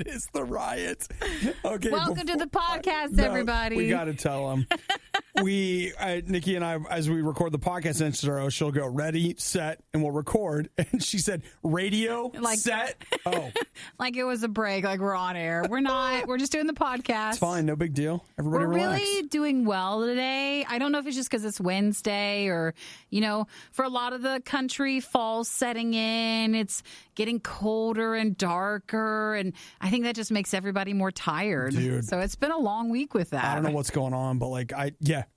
It is the riot. Okay. Welcome to the podcast, everybody. We got to tell them. Nikki and I, as we record the podcast intro, she'll go, ready, set, and we'll record. And she said, radio, set. Oh. Like it was a break, like we're on air. We're not. We're just doing the podcast. It's fine. No big deal. Everybody We're relax. really doing well today. I don't know if it's just because it's Wednesday or, for a lot of the country, fall's setting in. It's getting colder and darker. And I think that just makes everybody more tired. Dude. So it's been a long week with that. I don't know what's going on, but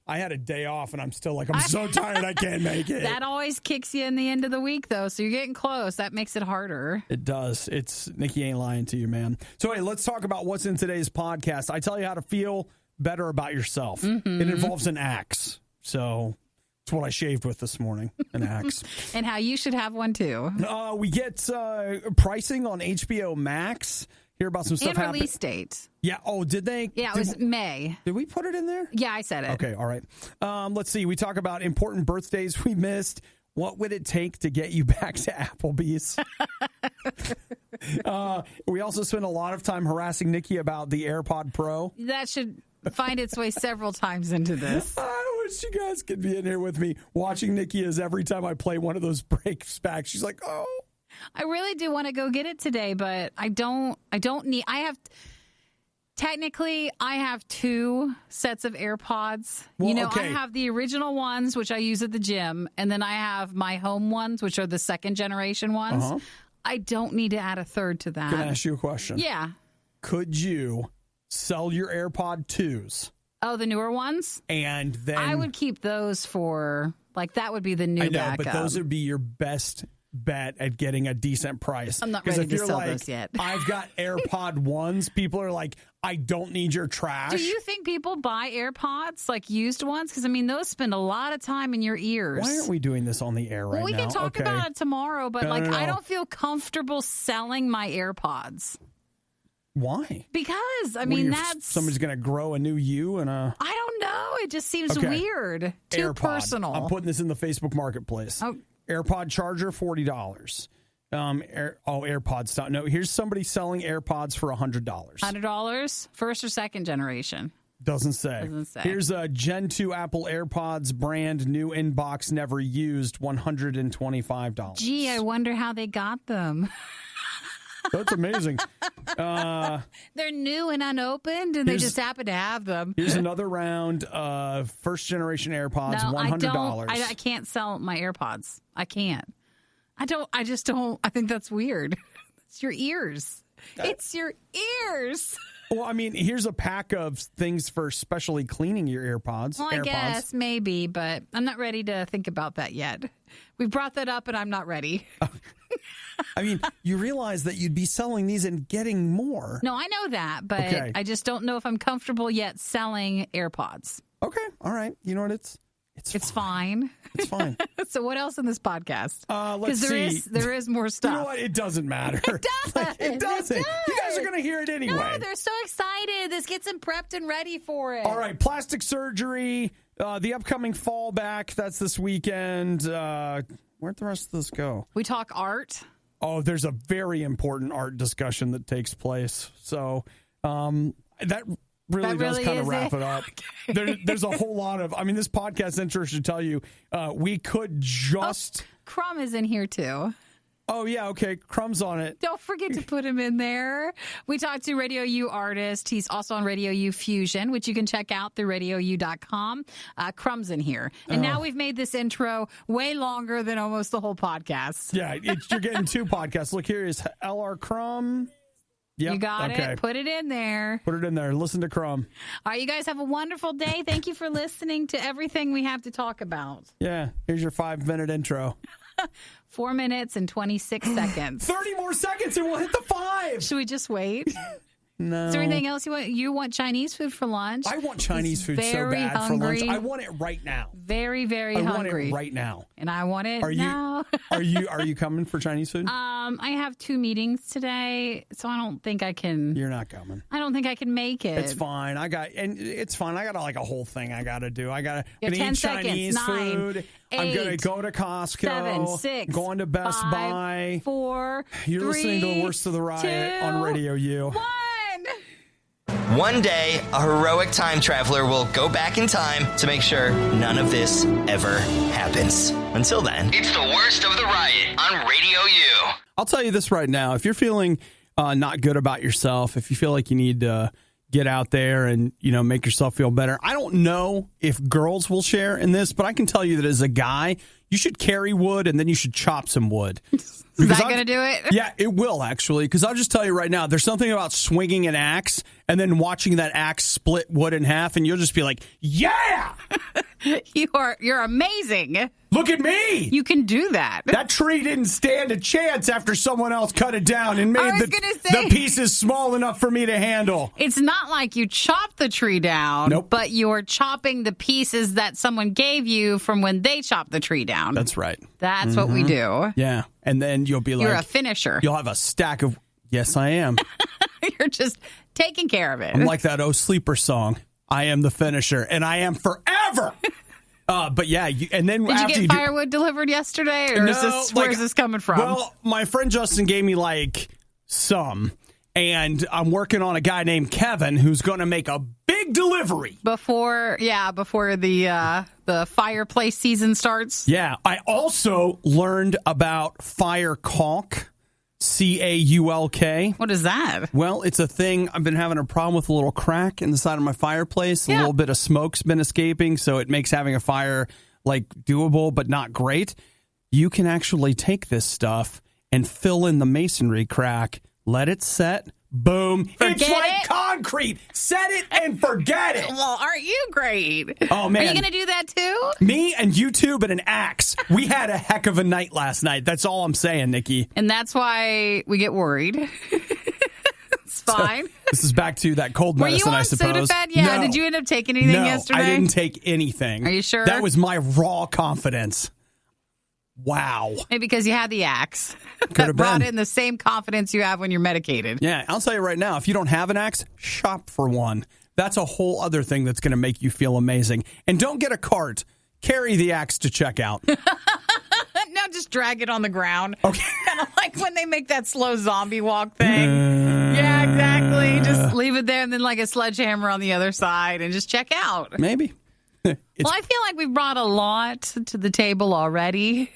I had a day off and I'm still I'm so tired I can't make it. That always kicks you in the end of the week, though. So you're getting close. That makes it harder. It does. Nikki ain't lying to you, man. So, hey, let's talk about what's in today's podcast. I tell you how to feel better about yourself. Mm-hmm. It involves an axe. So it's what I shaved with this morning, an axe. And how you should have one, too. We get pricing on HBO Max. Hear about some stuff happening. Release date. Yeah. Oh, did they? Yeah, it was May. Did we put it in there? Yeah, I said it. Okay, all right. Let's see. We talk about important birthdays we missed. What would it take to get you back to Applebee's? We also spend a lot of time harassing Nikki about the AirPod Pro. That should find its way several times into this. I wish you guys could be in here with me watching Nikki as every time I play one of those breaks back, she's like, oh. I really do want to go get it today, but I don't need. Technically, I have two sets of AirPods. Well, okay. I have the original ones, which I use at the gym, and then I have my home ones, which are the second generation ones. Uh-huh. I don't need to add a third to that. Can I ask you a question? Yeah. Could you sell your AirPod 2s? Oh, the newer ones? And then I would keep those for, that would be the new backup. But those would be your best bet at getting a decent price. I'm not ready to sell those yet. I've got AirPod 1s. People are like, I don't need your trash. Do you think people buy AirPods, used ones? Because, those spend a lot of time in your ears. Why aren't we doing this on the air right now? Well, we can talk about it tomorrow, but, no. I don't feel comfortable selling my AirPods. Why? Because, that's... Somebody's going to grow a new you and a... I don't know. It just seems weird. Too AirPod. Personal. I'm putting this in the Facebook Marketplace. Oh. AirPod charger, $40. AirPods. Stop. No, here's somebody selling AirPods for $100. $100? First or second generation? Doesn't say. Here's a Gen 2 Apple AirPods, brand new in box, never used, $125. Gee, I wonder how they got them. That's amazing. They're new and unopened, and they just happen to have them. Here's another round of first generation AirPods, $100. I can't sell my AirPods. I can't. I just don't. I think that's weird. It's your ears. It's your ears. Well, here's a pack of things for specially cleaning your AirPods. Well, I guess maybe, but I'm not ready to think about that yet. We brought that up, and I'm not ready. You realize that you'd be selling these and getting more. No, I know that, but I just don't know if I'm comfortable yet selling AirPods. Okay, all right. You know what? It's fine. It's fine. So what else in this podcast? Let's see. There is more stuff. You know what? It doesn't matter. It does. It doesn't. You guys are going to hear it anyway. No, they're so excited. This gets them prepped and ready for it. All right. Plastic surgery, the upcoming fallback. That's this weekend. Where'd the rest of this go? We talk art. Oh, there's a very important art discussion that takes place. So that really does kind of wrap it up. Okay. There's a whole lot of, this podcast intro should tell you, we could just... Krum is in here too. Oh, yeah, okay. Krum's on it. Don't forget to put him in there. We talked to RadioU artist. He's also on RadioU Fusion, which you can check out through RadioU.com. Krum's in here. And now we've made this intro way longer than almost the whole podcast. Yeah, you're getting two podcasts. Look, here is LR Krum. Yep. You got it. Put it in there. Put it in there. Listen to Krum. All right, you guys have a wonderful day. Thank you for listening to everything we have to talk about. Yeah, here's your 5-minute intro. 4 minutes and 26 seconds. 30 more seconds and we'll hit the 5. Should we just wait? No. Is there anything else you want? You want Chinese food for lunch? I want Chinese food so bad hungry. for lunch. I want it right now. Very, very hungry. I want it right now. And I want it now. Are you coming for Chinese food? I have 2 meetings today, so I don't think I can. You're not coming. I don't think I can make it. It's fine. It's fine. I got like a whole thing I got to do. I got to eat 10 Chinese seconds. 9, food. 8, I'm going to go to Costco. 7, 6, going to Best 5, Buy. 4, You're 3, listening to the Worst of the Riot 2, on RadioU. 1. One day, a heroic time traveler will go back in time to make sure none of this ever happens. Until then, it's the Worst of the Riot on RadioU. I'll tell you this right now. If you're feeling not good about yourself, if you feel like you need to get out there and, make yourself feel better, I don't know if girls will share in this, but I can tell you that as a guy, you should carry wood and then you should chop some wood. Is that going to do it? Yeah, it will, actually, because I'll just tell you right now, there's something about swinging an axe and then watching that axe split wood in half, and you'll just be like, yeah! You're amazing. Look at me! You can do that. That tree didn't stand a chance after someone else cut it down and made the pieces small enough for me to handle. It's not like you chopped the tree down, Nope. But you're chopping the pieces that someone gave you from when they chopped the tree down. That's right. That's what we do. Yeah, and then you'll be like... You're a finisher. You'll have a stack of... Yes, I am. You're just taking care of it. I'm like that Sleeper song. I am the finisher, and I am forever. But yeah, and then did you get firewood delivered yesterday, or where is this coming from? Well, my friend Justin gave me some, and I'm working on a guy named Kevin who's going to make a big delivery before the fireplace season starts. Yeah, I also learned about fire caulk. CAULK. What is that? Well, it's a thing. I've been having a problem with a little crack in the side of my fireplace. A little bit of smoke's been escaping, so it makes having a fire doable, but not great. You can actually take this stuff and fill in the masonry crack, let it set. Boom. It's like concrete. Set it and forget it. Well, aren't you great? Oh, man. Are you going to do that too? Me and YouTube and an axe. We had a heck of a night last night. That's all I'm saying, Nikki. And that's why we get worried. It's fine. So, this is back to that cold medicine, I suppose. Were you on Sudafed? Yeah. No. Did you end up taking anything yesterday? I didn't take anything. Are you sure? That was my raw confidence. Wow. Maybe because you had the axe. That brought in the same confidence you have when you're medicated. Yeah, I'll tell you right now, if you don't have an axe, shop for one. That's a whole other thing that's going to make you feel amazing. And don't get a cart. Carry the axe to checkout. No, just drag it on the ground. Okay. Kind of like when they make that slow zombie walk thing. Yeah, exactly. Just leave it there and then a sledgehammer on the other side and just check out. Maybe. Well, I feel like we've brought a lot to the table already.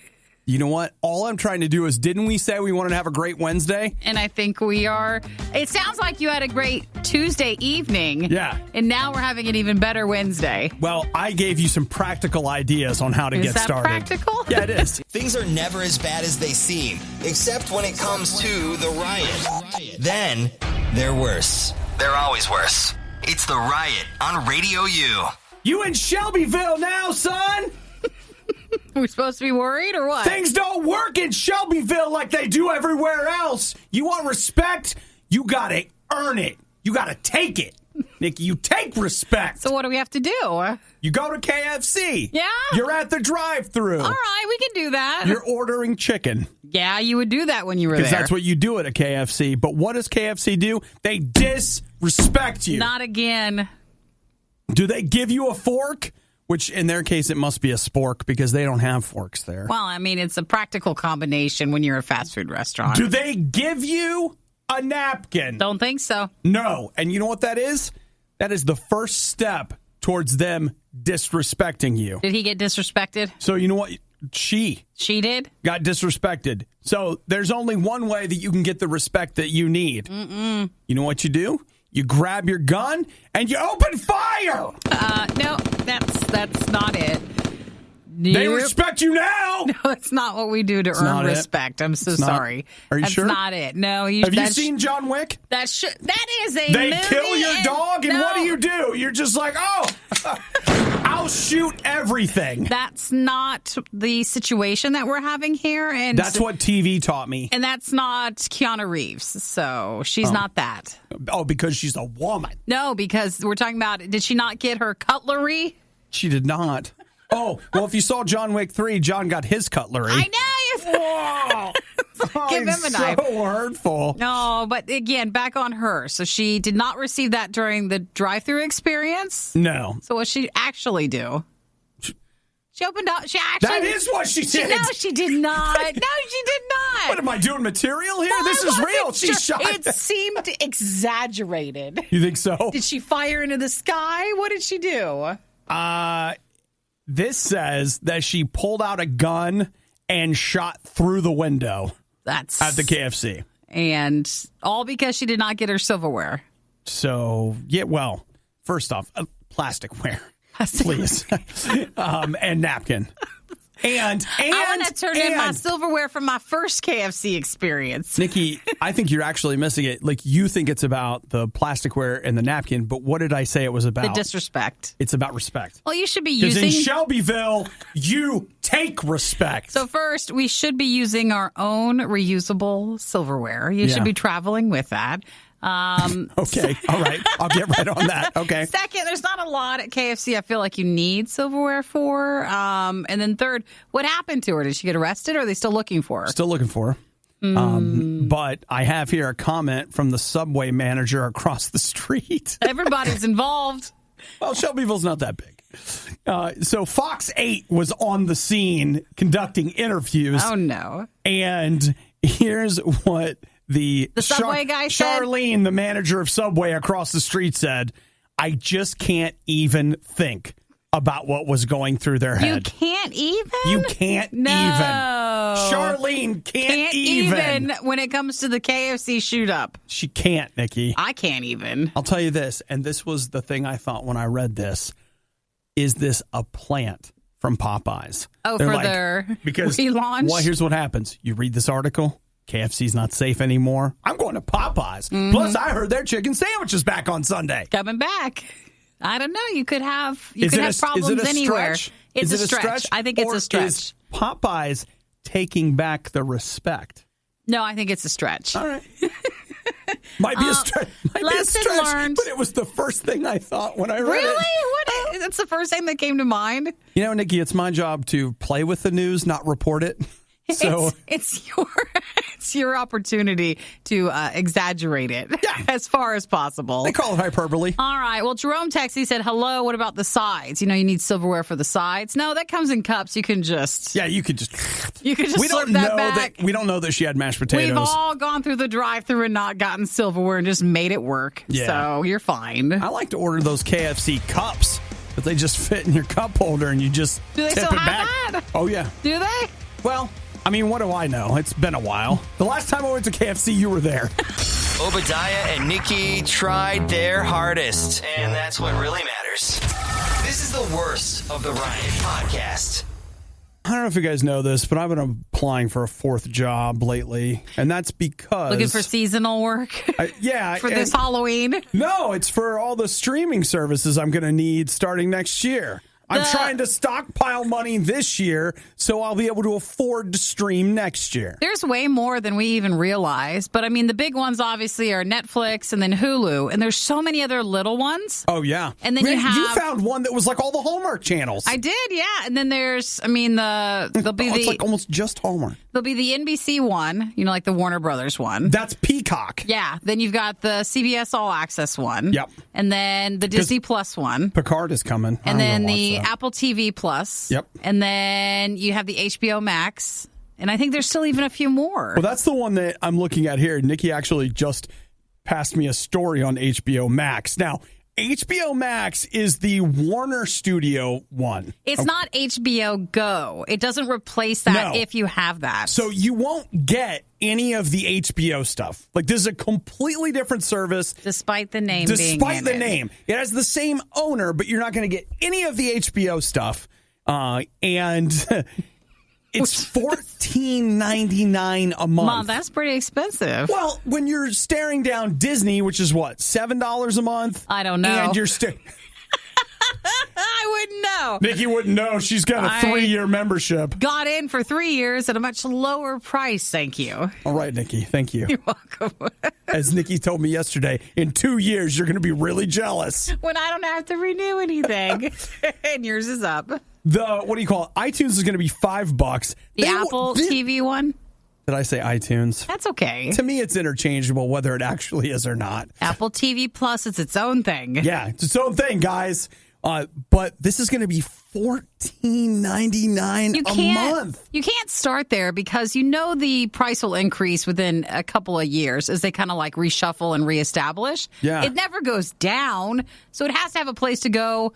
You know what? All I'm trying to do is, didn't we say we wanted to have a great Wednesday? And I think we are. It sounds like you had a great Tuesday evening. Yeah. And now we're having an even better Wednesday. Well, I gave you some practical ideas on how to get started. Is that practical? Yeah, it is. Things are never as bad as they seem, except when it comes to the riot. Then, they're worse. They're always worse. It's the Riot on RadioU. You in Shelbyville now, son? We're supposed to be worried or what? Things don't work in Shelbyville like they do everywhere else. You want respect? You got to earn it. You got to take it. Nikki, you take respect. So what do we have to do? You go to KFC. Yeah? You're at the drive-thru. All right, we can do that. You're ordering chicken. Yeah, you would do that when you were there. Because that's what you do at a KFC. But what does KFC do? They disrespect you. Not again. Do they give you a fork? Which, in their case, it must be a spork because they don't have forks there. Well, I mean, it's a practical combination when you're a fast food restaurant. Do they give you a napkin? Don't think so. No. And you know what that is? That is the first step towards them disrespecting you. Did he get disrespected? So you know what? She did? Got disrespected. So there's only one way that you can get the respect that you need. You know what you do? You grab your gun and you open fire. No, that's not it. They respect you now. No, that's not what we do to earn respect. I'm so sorry. Are you that's sure? That's not it. No. Have you seen John Wick? That is a They movie. kill your dog, and what do? You're just like, oh, I'll I'll shoot everything. That's not the situation that we're having here. And that's what TV taught me. And that's not Keanu Reeves. So she's not that. Oh, because she's a woman. No, because we're talking about, did she not get her cutlery? She did not. Oh, well, if you saw John Wick 3, John got his cutlery. I know. Whoa. Give him a knife. So hurtful. No, but again, back on her. So she did not receive that during the drive-thru experience? No. So what she actually do? She opened up. She actually. That is what she did. No, she did not. No, she did not. What, am I doing material here? No, this is real. She shot. It seemed exaggerated. You think so? Did she fire into the sky? What did she do? This says that she pulled out a gun and shot through the window. That's at the KFC. And all because she did not get her silverware. So, yeah, well, first off, plasticware, please. And napkin. And I want to turn in my silverware from my first KFC experience. Nikki, I think you're actually missing it. Like, you think it's about the plasticware and the napkin, but what did I say it was about? The disrespect. It's about respect. Well, you should be using... Because in Shelbyville, you take respect. So first, we should be using our own reusable silverware. You should be traveling with that. Okay. All right. I'll get right on that. Okay. Second, there's not a lot at KFC I feel like you need silverware for. And then third, what happened to her? Did she get arrested or are they still looking for her? Still looking for her. But I have here a comment from the Subway manager across the street. Everybody's involved. Well, Shelbyville's not that big. So Fox 8 was on the scene conducting interviews. Oh, no. And here's what... The Subway guy said? Charlene, the manager of Subway across the street, said, I just can't even think about what was going through their head. You can't even? You can't even. Charlene can't even when it comes to the KFC shoot up. She can't, Nikki. I can't even. I'll tell you this, and this was the thing I thought when I read this. Is this a plant from Popeyes? Oh, they're for their relaunch? Well, here's what happens. You read this article. KFC's not safe anymore. I'm going to Popeyes. Mm-hmm. Plus, I heard their chicken sandwich is back on Sunday. Coming back. I don't know. You could have problems anywhere. It's a stretch. I think it's a stretch. Is Popeyes taking back the respect? No, I think it's a stretch. All right. Might be a stretch. Learned. But it was the first thing I thought when I read it. Really? That's the first thing that came to mind? You know, Nikki, it's my job to play with the news, not report it. So it's your opportunity to exaggerate it as far as possible. They call it hyperbole. All right. Well, Jerome texted, he said, hello, what about the sides? You know, you need silverware for the sides. No, that comes in cups. You can just... Yeah, you could just slip that back. We don't know that she had mashed potatoes. We've all gone through the drive-thru and not gotten silverware and just made it work. Yeah. So you're fine. I like to order those KFC cups, but they just fit in your cup holder and you just tip it back. That? Oh, yeah. Do they? Well... I mean, what do I know? It's been a while. The last time I went to KFC, you were there. Obadiah and Nikki tried their hardest, and that's what really matters. This is the worst of the Riot podcast. I don't know if you guys know this, but I've been applying for a fourth job lately, and that's because... Looking for seasonal work? For this Halloween? No, it's for all the streaming services I'm going to need starting next year. I'm trying to stockpile money this year so I'll be able to afford to stream next year. There's way more than we even realize. But, I mean, the big ones obviously are Netflix and then Hulu. And there's so many other little ones. Oh, yeah. And then you found one that was like all the Hallmark channels. I did, yeah. And then there's, I mean, it's like almost just Hallmark. There'll be the NBC one, you know, like the Warner Brothers one. That's Peacock. Yeah. Then you've got the CBS All Access one. Yep. And then the Disney Plus one. Picard is coming. And then the Apple TV Plus. Yep. And then you have the HBO Max. And I think there's still even a few more. Well, that's the one that I'm looking at here. Nikki actually just passed me a story on HBO Max. Now, HBO Max is the Warner Studio one. It's not HBO Go. It doesn't replace that if you have that. So you won't get any of the HBO stuff. Like, this is a completely different service. Despite the name name. It has the same owner, but you're not going to get any of the HBO stuff. And... It's $14.99 a month. Mom, that's pretty expensive. Well, when you're staring down Disney, which is what, $7 a month? I don't know. And you're I wouldn't know. Nikki wouldn't know. She's got a 3-year membership. Got in for 3 years at a much lower price, thank you. All right, Nikki. Thank you. You're welcome. As Nikki told me yesterday, in 2 years, you're going to be really jealous. When I don't have to renew anything. And yours is up. What do you call it? iTunes is going to be $5. The Apple TV one? Did I say iTunes? That's okay. To me, it's interchangeable whether it actually is or not. Apple TV Plus, it's its own thing. Yeah, it's its own thing, guys. But this is going to be $14.99 a month. You can't start there because you know the price will increase within a couple of years as they kind of like reshuffle and reestablish. Yeah. It never goes down, so it has to have a place to go,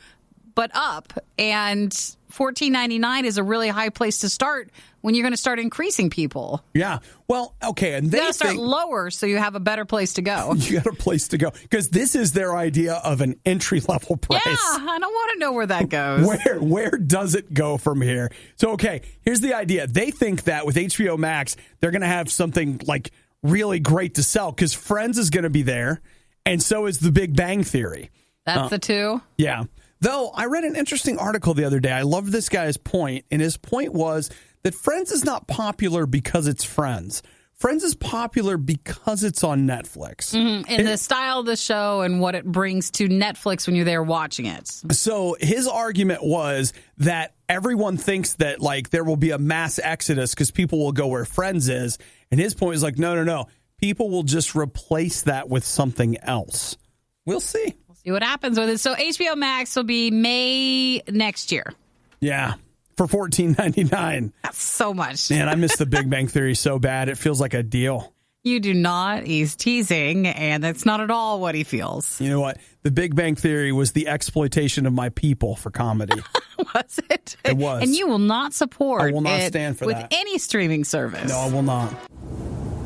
but up. And $14.99 is a really high place to start when you're going to start increasing people. Yeah. Well, okay. And you got to start lower so you have a better place to go. You got a place to go. Because this is their idea of an entry-level price. Yeah, I don't want to know where that goes. Where does it go from here? So, okay, here's the idea. They think that with HBO Max, they're going to have something like really great to sell because Friends is going to be there, and so is The Big Bang Theory. That's the two? Yeah. Though, I read an interesting article the other day. I loved this guy's point, and his point was that Friends is not popular because it's Friends. Friends is popular because it's on Netflix. Mm-hmm. And the style of the show and what it brings to Netflix when you're there watching it. So his argument was that everyone thinks that like there will be a mass exodus because people will go where Friends is. And his point is like, no. People will just replace that with something else. We'll see. We'll see what happens with it. So HBO Max will be May next year. Yeah. For $14.99. That's so much. Man, I miss The Big Bang Theory so bad. It feels like a deal. You do not. He's teasing, and that's not at all what he feels. You know what? The Big Bang Theory was the exploitation of my people for comedy. Was it? It was. And you will not support I will not stand for with that. any streaming service. No, I will not.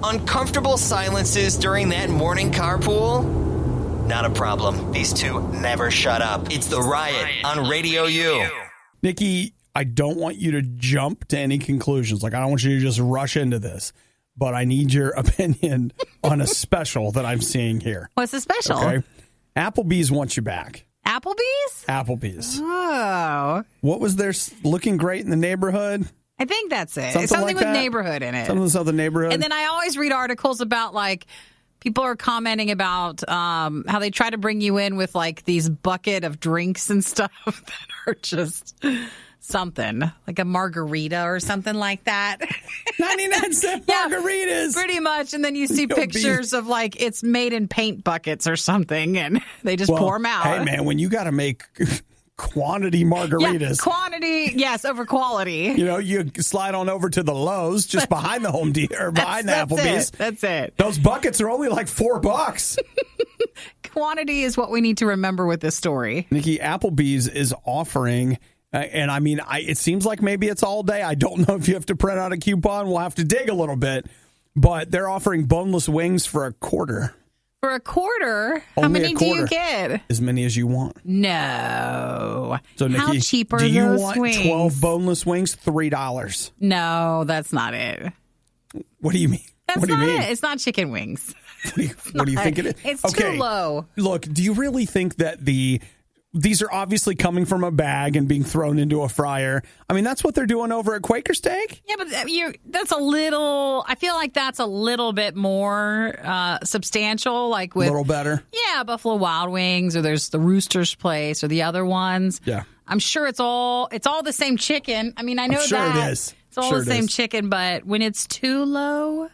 Uncomfortable silences during that morning carpool? Not a problem. These two never shut up. It's The Riot on Radio U. Nikki, I don't want you to jump to any conclusions. Like, I don't want you to just rush into this. But I need your opinion on a special that I'm seeing here. What's the special? Okay. Applebee's wants you back. Applebee's? Applebee's. Oh. What was their looking great in the neighborhood? I think that's it. Something Something like with that? neighborhood in it. Something neighborhood. And then I always read articles about like people are commenting about how they try to bring you in with like these bucket of drinks and stuff that are just something like a margarita or something like that. 99-cent margaritas. Yeah, pretty much. And then you see pictures of like it's made in paint buckets or something and they just pour them out. Hey, man, when you got to make quantity margaritas. Yeah, quantity, yes, over quality. You know, you slide on over to the Lowe's just behind the Home Depot or behind the Applebee's. That's it. Those buckets are only like $4. Quantity is what we need to remember with this story. Nikki, Applebee's is offering, and I mean, it seems like maybe it's all day. I don't know if you have to print out a coupon. We'll have to dig a little bit. But they're offering boneless wings for $0.25. For $0.25? How Only many do you get? As many as you want. No. So, Nikki, how cheap are do you those want wings? 12 boneless wings? $3. No, that's not it. What do you mean? That's what do you not mean? it. It's not chicken wings. What do you think it is? It's too low. Look, do you really think that these are obviously coming from a bag and being thrown into a fryer? I mean, that's what they're doing over at Quaker Steak. Yeah, but that's a little. I feel like that's a little bit more substantial. Like with a little better. Yeah, Buffalo Wild Wings, or there's the Rooster's Place, or the other ones. Yeah, I'm sure it's all the same chicken. I mean, I know I'm sure that it is. It's all the same chicken, but when it's too low,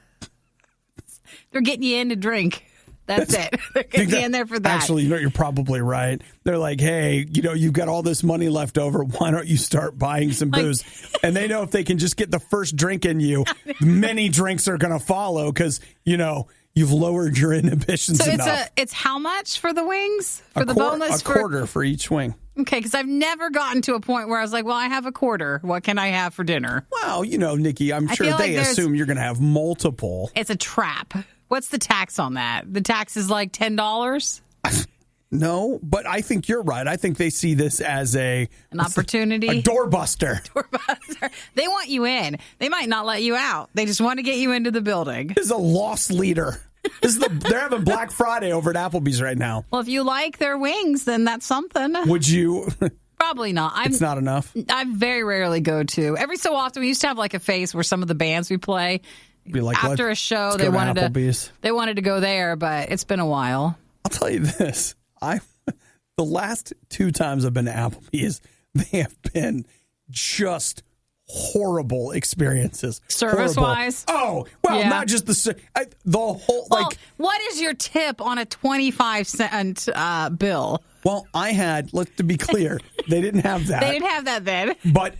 they're getting you in to drink. That's it. They're getting you in there for that. Actually, you're probably right. They're like, hey, you've got all this money left over. Why don't you start buying some booze? And they know if they can just get the first drink in you, many drinks are going to follow because, you've lowered your inhibitions enough. So it's how much for the wings? For the boneless? A quarter for each wing. Okay, because I've never gotten to a point where I was like, well, I have a quarter. What can I have for dinner? Well, Nikki, I'm sure they assume you're going to have multiple. It's a trap. What's the tax on that? The tax is like $10? No, but I think you're right. I think they see this as an opportunity. A doorbuster. They want you in. They might not let you out. They just want to get you into the building. This is a loss leader. They're having Black Friday over at Applebee's right now. Well, if you like their wings, then that's something. Would you? Probably not. It's not enough. I very rarely go to. Every so often, we used to have like a phase where some of the bands we play, be like, after a show, they wanted to go there, but it's been a while. I'll tell you this. The last 2 times I've been to Applebee's, they have been just horrible experiences. Service-wise? Oh, well, yeah. Not just the whole, well, what is your tip on a 25-cent bill? Well, I had, to be clear, they didn't have that. They didn't have that then. But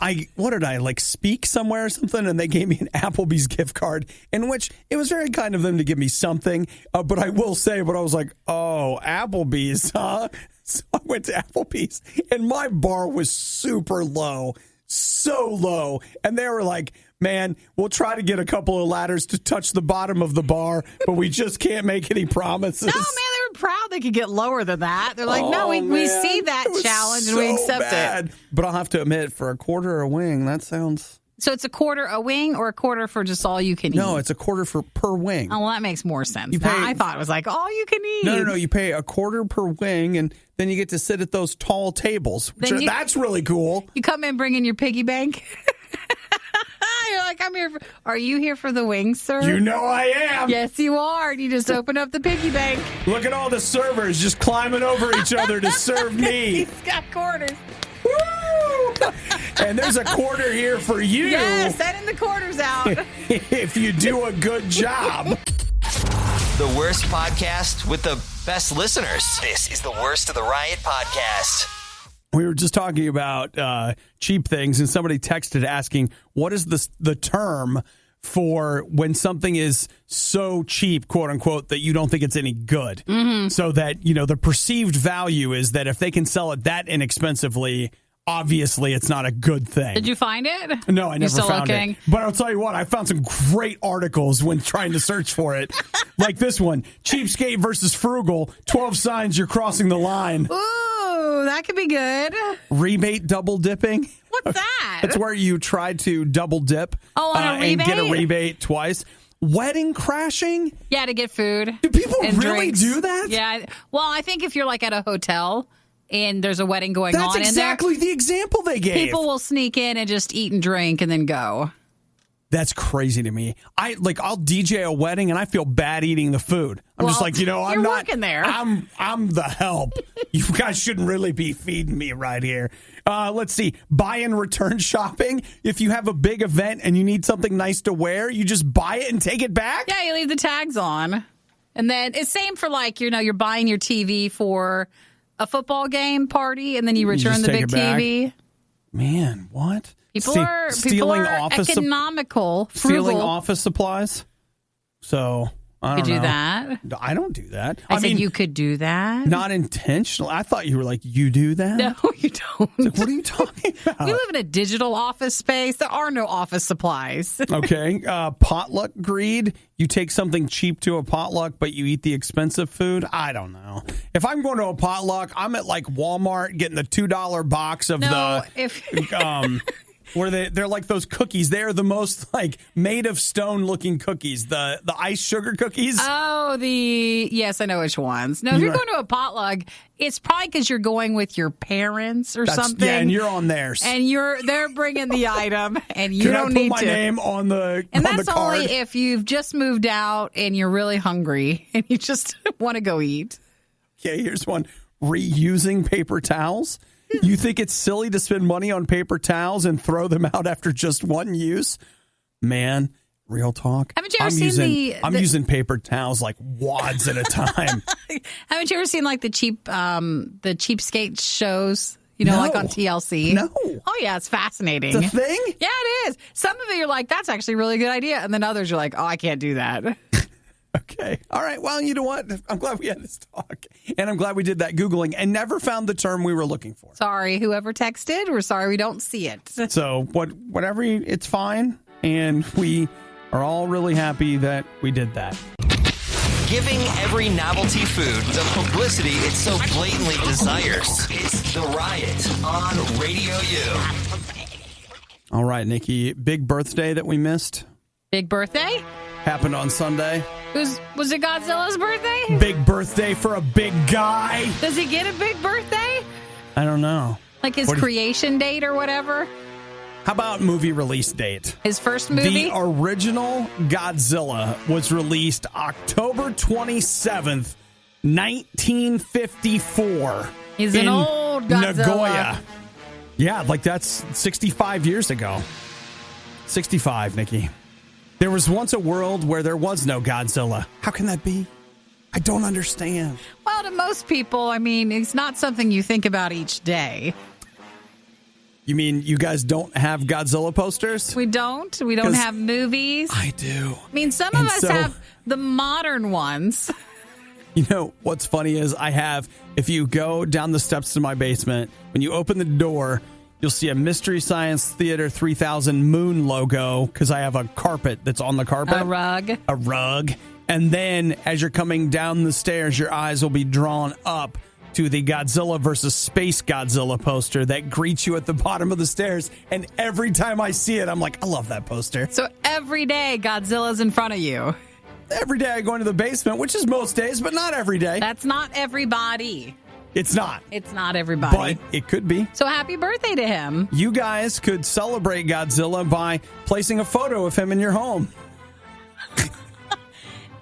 speak somewhere or something, and they gave me an Applebee's gift card, in which it was very kind of them to give me something. But I will say, I was like, oh, Applebee's, huh? So I went to Applebee's, and my bar was super low, so low. And they were like, man, we'll try to get a couple of ladders to touch the bottom of the bar, but we just can't make any promises. No, man, they were proud they could get lower than that. They're like, we see that challenge and we accept it. But I'll have to admit, for a quarter a wing, that sounds... So it's a quarter a wing or a quarter for just all you can eat? No, it's a quarter per wing. Oh, well, that makes more sense. I thought it was like all you can eat. No. You pay a quarter per wing, and then you get to sit at those tall tables. That's really cool. You come in bringing your piggy bank. You're like, I'm here. Are you here for the wings, sir? You know I am. Yes, you are. You just open up the piggy bank. Look at all the servers just climbing over each other to serve me. He's got quarters. Woo! And there's a quarter here for you. Yes, sending the quarters out. If you do a good job. The worst podcast with the best listeners. This is the Worst of the Riot podcast. We were just talking about cheap things, and somebody texted asking, what is the term for when something is so cheap, quote unquote, that you don't think it's any good? Mm-hmm. So that, the perceived value is that if they can sell it that inexpensively, obviously it's not a good thing. Did you find it? No, I never found it. But I'll tell you what, I found some great articles when trying to search for it. Like this one, cheapskate versus frugal, 12 signs you're crossing the line. Ooh, that could be good. Rebate double dipping. What's that? It's where you try to double dip on a rebate? And get a rebate twice. Wedding crashing? Yeah, to get food. Do people and really drinks. do that? Yeah. Well, I think if you're like at a hotel and there's a wedding going on in there. That's exactly the example they gave. People will sneak in and just eat and drink and then go. That's crazy to me. I'll DJ a wedding and I feel bad eating the food. I'm just like, I'm not working there. I'm the help. You guys shouldn't really be feeding me right here. Let's see. Buy and return shopping. If you have a big event and you need something nice to wear, you just buy it and take it back? Yeah, you leave the tags on. And then it's same for you're buying your TV for a football game party and then you return the big TV. Man, what? People are economical, frugal. Stealing office supplies. So, I don't know. You could do that? I don't do that. I mean, you could do that? Not intentional. I thought you were like, you do that? No, you don't. Like, what are you talking about? We live in a digital office space. There are no office supplies. Okay. Potluck greed. You take something cheap to a potluck, but you eat the expensive food? I don't know. If I'm going to a potluck, I'm at Walmart getting the $2 box of where they're like those cookies. They're the most made of stone looking cookies. The ice sugar cookies. Oh, yes, I know which ones. No, if you're going to a potluck, it's probably because you're going with your parents or something. Yeah, and you're on theirs. And they're bringing the item, and you don't need to. Can I put my name on the And on that's the card? only if you've just moved out and you're really hungry and you just want to go eat. Okay, here's one. Reusing paper towels. You think it's silly to spend money on paper towels and throw them out after just one use? Man, real talk. Haven't you ever seen I'm using paper towels like wads at a time. Haven't you ever seen the cheapskate shows? On TLC? No. Oh, yeah, it's fascinating. It's a thing? Yeah, it is. Some of it you're like, that's actually a really good idea. And then others you're like, oh, I can't do that. Okay. All right. Well, you know what? I'm glad we had this talk. And I'm glad we did that Googling and never found the term we were looking for. Sorry, whoever texted. We're sorry we don't see it. So whatever, it's fine. And we are all really happy that we did that. Giving every novelty food the publicity it so blatantly desires. It's The Riot on Radio U. All right, Nikki. Big birthday that we missed. Big birthday? Happened on Sunday. Was it Godzilla's birthday? Big birthday for a big guy. Does he get a big birthday? I don't know. Like his creation date or whatever? How about movie release date? His first movie? The original Godzilla was released October 27th, 1954. He's an old Godzilla. Nagoya. Yeah, like that's 65 years ago. 65, Nikki. There was once a world where there was no Godzilla. How can that be? I don't understand. Well, to most people, I mean, it's not something you think about each day. You mean you guys don't have Godzilla posters? We don't. We don't have movies. I do. I mean, some of us have the modern ones. You know, what's funny is if you go down the steps to my basement, when you open the door, you'll see a Mystery Science Theater 3000 moon logo because I have a carpet that's on the carpet. A rug. A rug. And then as you're coming down the stairs, your eyes will be drawn up to the Godzilla versus Space Godzilla poster that greets you at the bottom of the stairs. And every time I see it, I'm like, I love that poster. So every day, Godzilla's in front of you. Every day I go into the basement, which is most days, but not every day. That's not everybody. It's not. It's not everybody. But it could be. So happy birthday to him. You guys could celebrate Godzilla by placing a photo of him in your home.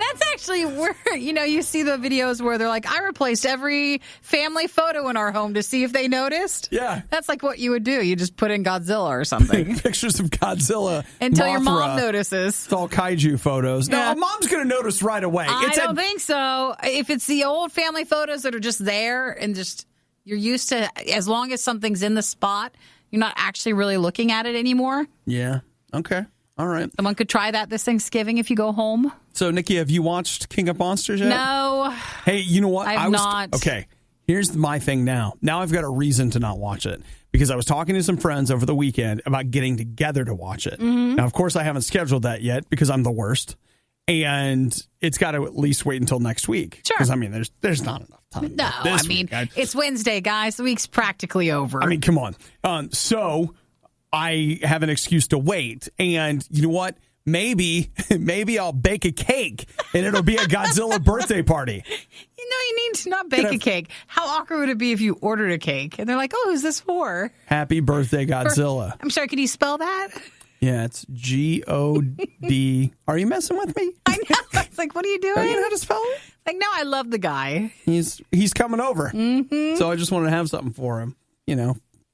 That's actually where, you see the videos where they're like, I replaced every family photo in our home to see if they noticed. Yeah. That's like what you would do. You just put in Godzilla or something. Pictures of Godzilla. Until Mothra. Your mom notices. It's all kaiju photos. Yeah. No, mom's going to notice right away. I don't think so. If it's the old family photos that are just there and just you're used to, as long as something's in the spot, you're not actually really looking at it anymore. Yeah. Okay. All right. Someone could try that this Thanksgiving if you go home. So, Nikki, have you watched King of Monsters yet? No. Hey, you know what? I've not. Okay, here's my thing now. Now I've got a reason to not watch it because I was talking to some friends over the weekend about getting together to watch it. Mm-hmm. Now, of course, I haven't scheduled that yet because I'm the worst. And it's got to at least wait until next week. Sure. Because, I mean, there's not enough time. No, it's Wednesday, guys. The week's practically over. I mean, come on. So I have an excuse to wait. And you know what? Maybe I'll bake a cake and it'll be a Godzilla birthday party. You need to not bake a cake. How awkward would it be if you ordered a cake and they're like, oh, who's this for? Happy birthday, Godzilla. I'm sorry, could you spell that? Yeah, it's G-O-D. Are you messing with me? I know. It's like, what are you doing? Do you know how to spell it? Like, no, I love the guy. He's coming over. Mm-hmm. So I just wanted to have something for him,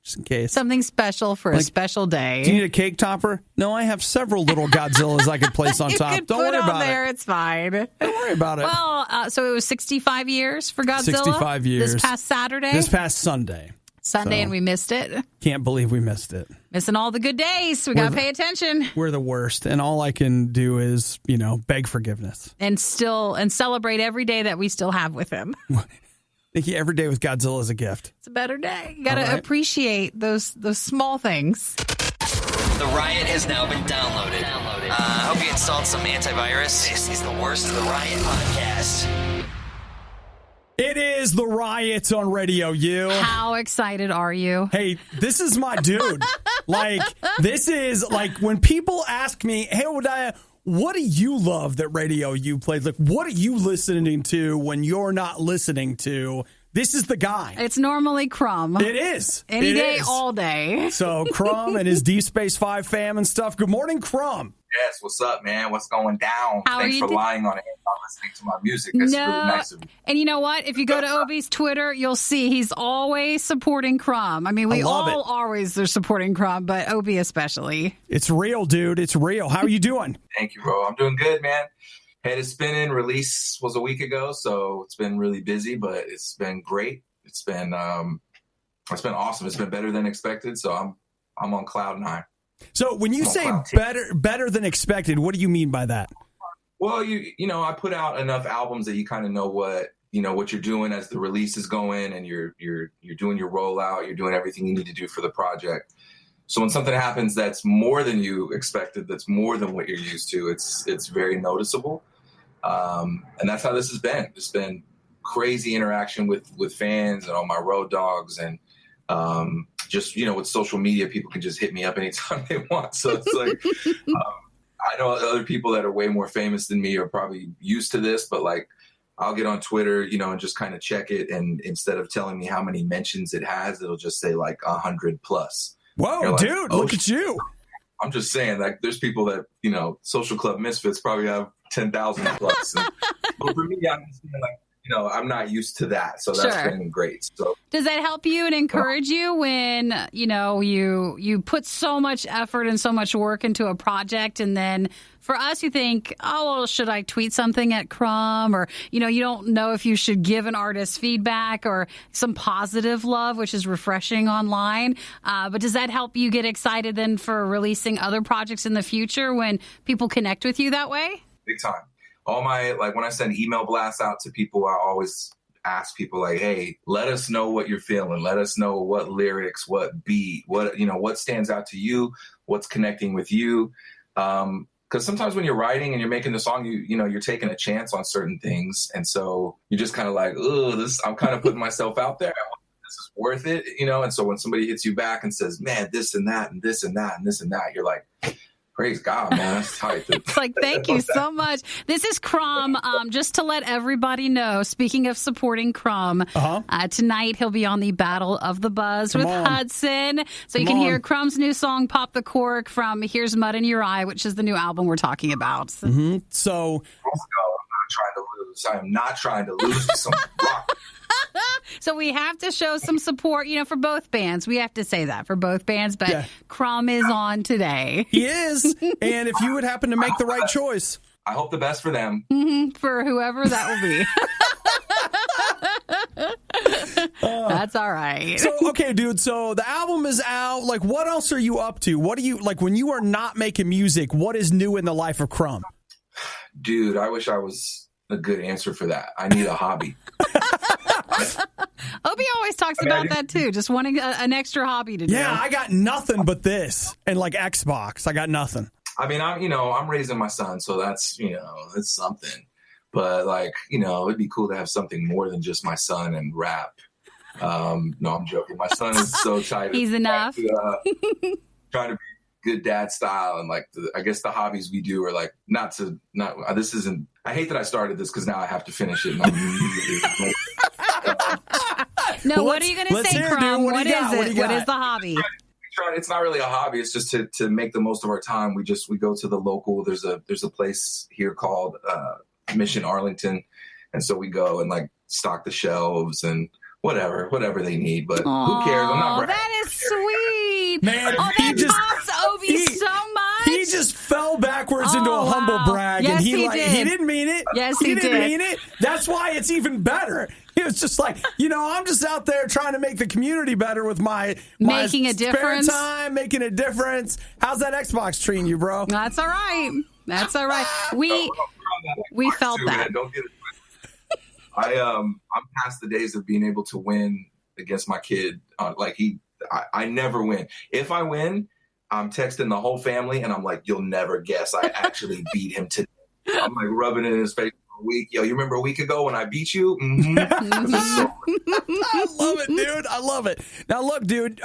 just in case. Something special for a special day. Do you need a cake topper? No, I have several little Godzillas I could place on top. Don't worry about it. It's fine. Don't worry about it. Well, so it was 65 years for Godzilla? 65 years. This past Saturday? This past Sunday. And we missed it. Can't believe we missed it. Missing all the good days. We got to pay attention. We're the worst. And all I can do is, beg forgiveness. And celebrate every day that we still have with him. Nikki, every day with Godzilla is a gift. It's a better day. You got to appreciate those small things. The Riot has now been downloaded. I hope you installed some antivirus. This is the worst of the Riot podcast. It is the Riot on RadioU. How excited are you? Hey, this is my dude. This is when people ask me, hey, Obadiah, what do you love that RadioU plays? Like, what are you listening to when you're not listening to? This is the guy. It's normally Krum. It is. Any day, all day. So Krum and his Deep Space 5 fam and stuff. Good morning, Krum. Yes, what's up, man? What's going down? How Thanks for lying on it and not listening to my music. That's really nice of you. And you know what? If you go to Obi's Twitter, you'll see he's always supporting Krum. I mean, we all always are supporting Krum, but Obi especially. It's real, dude. It's real. How are you doing? Thank you, bro. I'm doing good, man. Head is spinning. Release was a week ago, so it's been really busy, but it's been great. It's been awesome. It's been better than expected, so I'm on cloud 9. So when you say better than expected, what do you mean by that? Well, I put out enough albums that you kind of know what you're doing as the release is going, and you're doing your rollout, you're doing everything you need to do for the project. So when something happens that's more than you expected, that's more than what you're used to, it's very noticeable. And that's how this has been. It's been crazy interaction with fans and all my road dogs, and just with social media, people can just hit me up anytime they want. So it's like I know other people that are way more famous than me are probably used to this, but like I'll get on Twitter, and just kind of check it. And instead of telling me how many mentions it has, it'll just say like 100 plus. Whoa, like, dude, look at you. I'm just saying, like, there's people that, Social Club Misfits probably have 10,000 plus. But for me, I'm just like, I'm not used to that. So that's been great. So does that help you and encourage you when, you put so much effort and so much work into a project, and then for us, you think, oh, well, should I tweet something at Krum? Or, you don't know if you should give an artist feedback or some positive love, which is refreshing online. But does that help you get excited then for releasing other projects in the future when people connect with you that way? Big time. All my, like, when I send email blasts out to people, I always ask people like, hey, let us know what you're feeling. Let us know what lyrics, what beat, what stands out to you, what's connecting with you. Because sometimes when you're writing and you're making the song, you're taking a chance on certain things. And so you're just kind of like, I'm kind of putting myself out there. This is worth it, And so when somebody hits you back and says, man, this and that and this and that and this and that, you're like, praise God, man. That's tight. It's like, thank you so much. This is Krum. Just to let everybody know, speaking of supporting Krum, tonight he'll be on the Battle of the Buzz with Hudson. So you can hear Krum's new song, Pop the Cork, from Here's Mud in Your Eye, which is the new album we're talking about. Mm-hmm. So I'm not trying to lose to some rock. So we have to show some support, for both bands. We have to say that for both bands, but Krum is on today. He is. And if you would happen to make the right choice. I hope the best for them. Mm-hmm, for whoever that will be. That's all right. So, okay, dude. So the album is out. Like, what else are you up to? What do you, like, when you are not making music, what is new in the life of Krum? Dude, I wish I was a good answer for that. I need a hobby. Obie always talks about that too, just wanting an extra hobby to do. Yeah, I got nothing but this and like Xbox. I got nothing. I mean, I'm raising my son, so that's, it's something. But like, it'd be cool to have something more than just my son and rap. No, I'm joking. My son is so tight. He's enough. Trying to be good dad style, and like I guess the hobbies we do are like this isn't. I hate that I started this because now I have to finish it. No, what are you going to say, Krum? What is it? What is the hobby? It's not really a hobby. It's just to make the most of our time. We go to the local. There's a place here called Mission Arlington, and so we go and like stock the shelves and whatever they need. But who cares? I'm not. That is sweet, man. Oh, that pops Obie so much. He just fell backwards into a humble brag, yes, and he did. didn't mean it. Yes, he didn't mean it. That's why it's even better. He was just like, I'm just out there trying to make the community better with my making a spare difference. Time, making a difference. How's that Xbox treating you, bro? That's all right. That's all right. We felt too, that. Man, don't get it. I'm past the days of being able to win against my kid. I never win. If I win, I'm texting the whole family, and I'm like, you'll never guess I actually beat him today. I'm like rubbing it in his face for a week. Yo, you remember a week ago when I beat you? Mm-hmm. I love it, dude. I love it. Now, look, dude.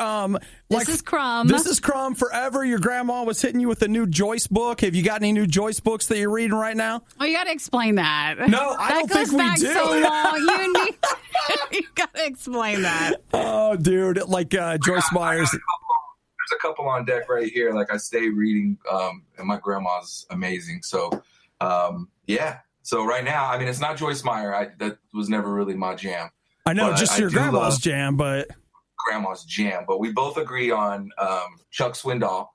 This is Krum. This is Krum forever. Your grandma was hitting you with a new Joyce book. Have you got any new Joyce books that you're reading right now? Oh, you got to explain that. No, I don't think we do. That goes back so long. You got to explain that. Oh, dude. Like Joyce Myers. There's a couple on deck right here. Like I stay reading, and my grandma's amazing. So, yeah. So right now, I mean, it's not Joyce Meyer. That was never really my jam. I know, just your grandma's jam, but grandma's jam. But we both agree on Chuck Swindoll.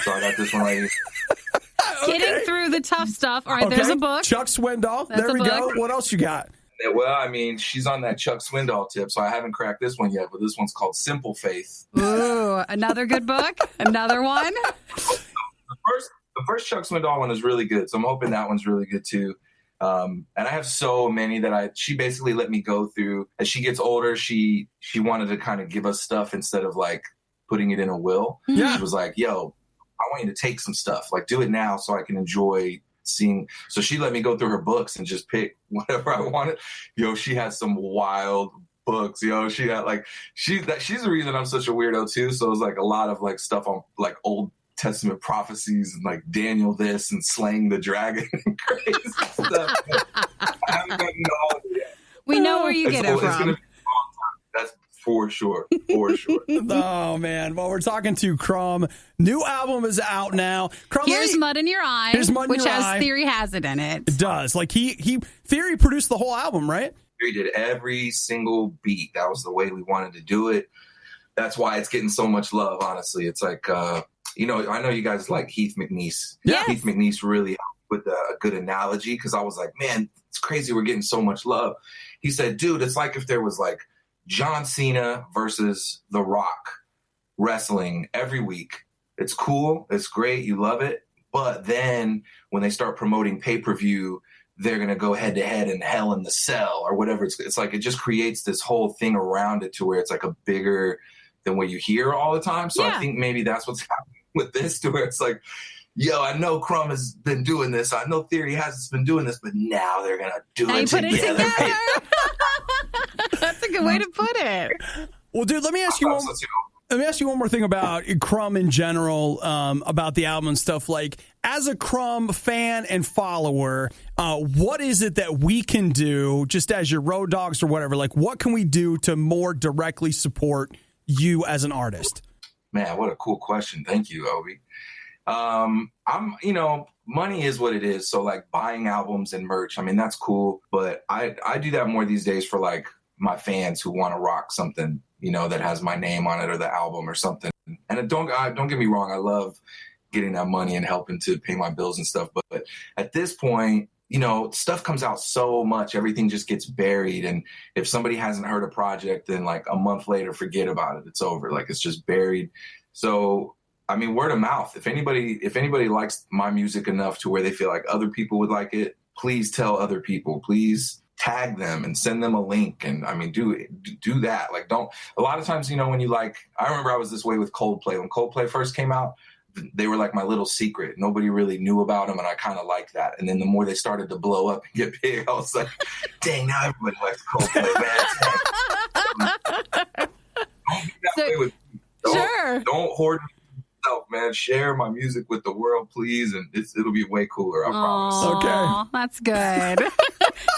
So I got this one right here. Getting through the tough stuff. All right, there's a book. Chuck Swindoll. There we go. What else you got? Well, I mean, she's on that Chuck Swindoll tip, so I haven't cracked this one yet, but this one's called Simple Faith. Ooh, another good book? Another one? The first Chuck Swindoll one is really good, so I'm hoping that one's really good too. And I have so many that she basically let me go through. As she gets older, she wanted to kind of give us stuff instead of like putting it in a will. Yeah. She was like, yo, I want you to take some stuff, like do it now so I can enjoy seeing. So she let me go through her books and just pick whatever I wanted. Yo, she had some wild books. Yo, she had like she's the reason I'm such a weirdo too. So it was like a lot of like stuff on like old Testament prophecies and like Daniel this and slaying the dragon and crazy stuff. I haven't gotten into all of it yet. We know where you get it It's going to from. be a long time. That's for sure. For sure. Oh, man. Well, we're talking to Krum. New album is out now. Krum, Here's Mud in Your Eye, Here's Mud in which Your has Eye. Theory Has It in it. It does. Like, Theory produced the whole album, right? We did every single beat. That was the way we wanted to do it. That's why it's getting so much love, honestly. It's like, I know you guys like Heath McNeese. Yes. Heath McNeese really helped with a good analogy, because I was like, man, it's crazy we're getting so much love. He said, dude, it's like if there was like John Cena versus The Rock wrestling every week. It's cool. It's great. You love it. But then when they start promoting pay-per-view, they're going to go head to head in Hell in the Cell or whatever. It's like, it just creates this whole thing around it to where it's like a bigger than what you hear all the time. So Yeah. I think maybe that's what's happening with this, to where it's like, yo, I know Krum has been doing this. I know Theory has been doing this, but now they're going to do Now you it put it together. together. That's a good way to put it. Well, dude, let me ask you one more thing about Krum in general, about the album and stuff. Like, as a Krum fan and follower, what is it that we can do, just as your road dogs or whatever? Like, what can we do to more directly support you as an artist? Man, what a cool question. Thank you, Obi. Money is what it is. So like buying albums and merch, I mean, that's cool. But I do that more these days for like my fans who want to rock something, that has my name on it or the album or something. And don't get me wrong. I love getting that money and helping to pay my bills and stuff. But at this point, stuff comes out so much, everything just gets buried. And if somebody hasn't heard a project, then like a month later, forget about it. It's over. Like, it's just buried. So, I mean, word of mouth. If anybody likes my music enough to where they feel like other people would like it, please tell other people. Please tag them and send them a link. And I mean, do that. Like, a lot of times, when you I remember I was this way with Coldplay. When Coldplay first came out, they were like my little secret. Nobody really knew about them, and I kind of liked that. And then the more they started to blow up and get big, I was like, dang, now everybody likes Coldplay, man. Don't be that way with me. Don't hoard yourself, man. Share my music with the world, please, and it'll be way cooler, I promise. Okay. That's good.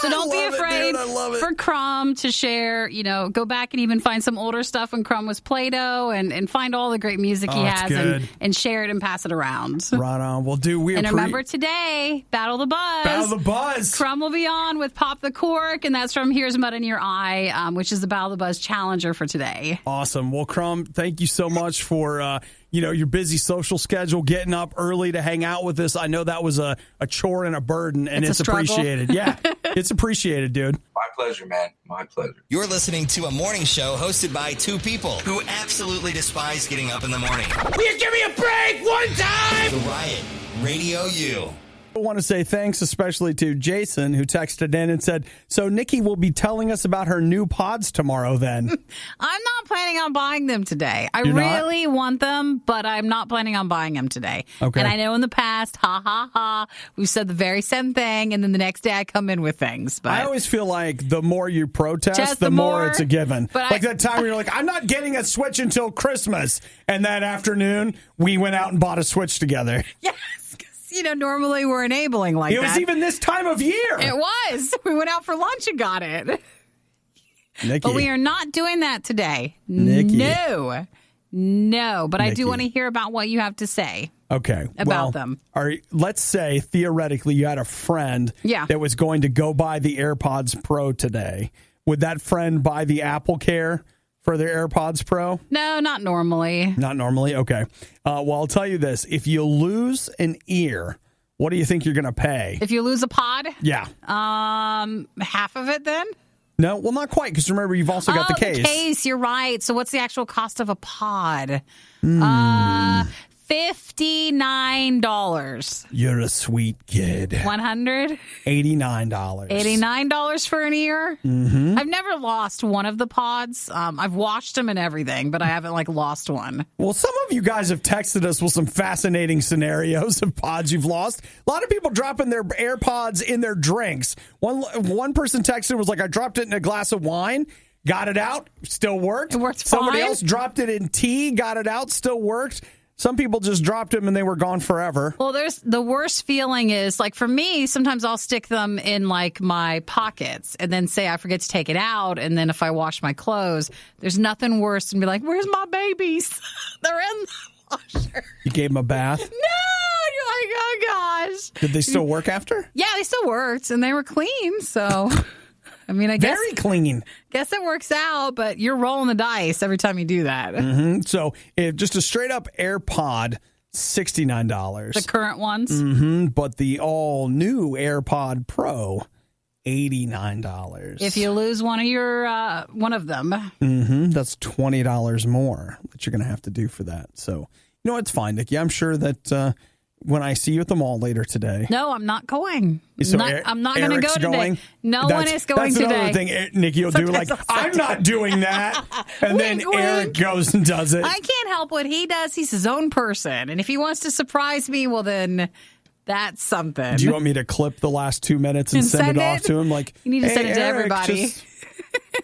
So don't be afraid for Krum to share, go back and even find some older stuff when Krum was Play-Doh and find all the great music he has and share it and pass it around. Right on. Well, and remember today, Battle the Buzz. Battle the Buzz. Krum will be on with Pop the Cork, and that's from Here's Mud in Your Eye, which is the Battle the Buzz challenger for today. Awesome. Well, Krum, thank you so much for your busy social schedule, getting up early to hang out with us. I know that was a chore and a burden, and it's appreciated. Yeah, it's appreciated, dude. My pleasure, man. My pleasure. You're listening to a morning show hosted by two people who absolutely despise getting up in the morning. Will you give me a break one time? The Riot, Radio U. I want to say thanks especially to Jason, who texted in and said, so Nikki will be telling us about her new pods tomorrow then. I'm not planning on buying them today. I You're really want them, but I'm not planning on buying them today. Okay. And I know in the past, we've said the very same thing, and then the next day I come in with things. But I always feel like the more you protest, the more it's a given. Like that time where you're like, I'm not getting a Switch until Christmas. And that afternoon, we went out and bought a Switch together. Yes. Normally we're enabling like that. It was even this time of year. It was. We went out for lunch and got it. Nikki. But we are not doing that today. Nikki. No. But Nikki. I do want to hear about what you have to say. Okay. About them. All right. Let's say, theoretically, you had a friend that was going to go buy the AirPods Pro today. Would that friend buy the Apple Care for their AirPods Pro? No, not normally. Not normally? Okay. Well, I'll tell you this. If you lose an ear, what do you think you're going to pay? If you lose a pod? Yeah. Half of it then? No, well, not quite, because remember, you've also got the case. The case, you're right. So what's the actual cost of a pod? $59. You're a sweet kid. $100? $89. $89 for an ear? Mm-hmm. I've never lost one of the pods. I've washed them and everything, but I haven't lost one. Well, some of you guys have texted us with some fascinating scenarios of pods you've lost. A lot of people dropping their AirPods in their drinks. One person texted was like, I dropped it in a glass of wine. Got it out, still worked. It worked Somebody fine. else dropped it in tea, got it out, still worked. Some people just dropped them and they were gone forever. Well, there's the worst feeling is like for me, sometimes I'll stick them in like my pockets and then say I forget to take it out. And then if I wash my clothes, there's nothing worse than be like, where's my babies? They're in the washer. You gave them a bath? No. You're like, oh gosh. Did they still work after? Yeah, they still worked and they were clean. So, I mean, I guess. Very clean. Guess it works out, but you're rolling the dice every time you do that. Mm-hmm. So just a straight up AirPod, $69. The current ones? Mm-hmm. But the all new AirPod Pro, $89. If you lose one of them. Mm-hmm. That's $20 more that you're going to have to do for that. So, it's fine, Nikki. I'm sure that when I see you at the mall later today. No, I'm not going. So I'm not going to go today. Going? No one is going today. today. That's another thing Nikki will do. Like, I'm not doing that. And then Eric goes and does it. I can't help what he does. He's his own person. And if he wants to surprise me, well, then that's something. Do you want me to clip the last 2 minutes and send it off to him? Like, you need to send it to Eric, everybody.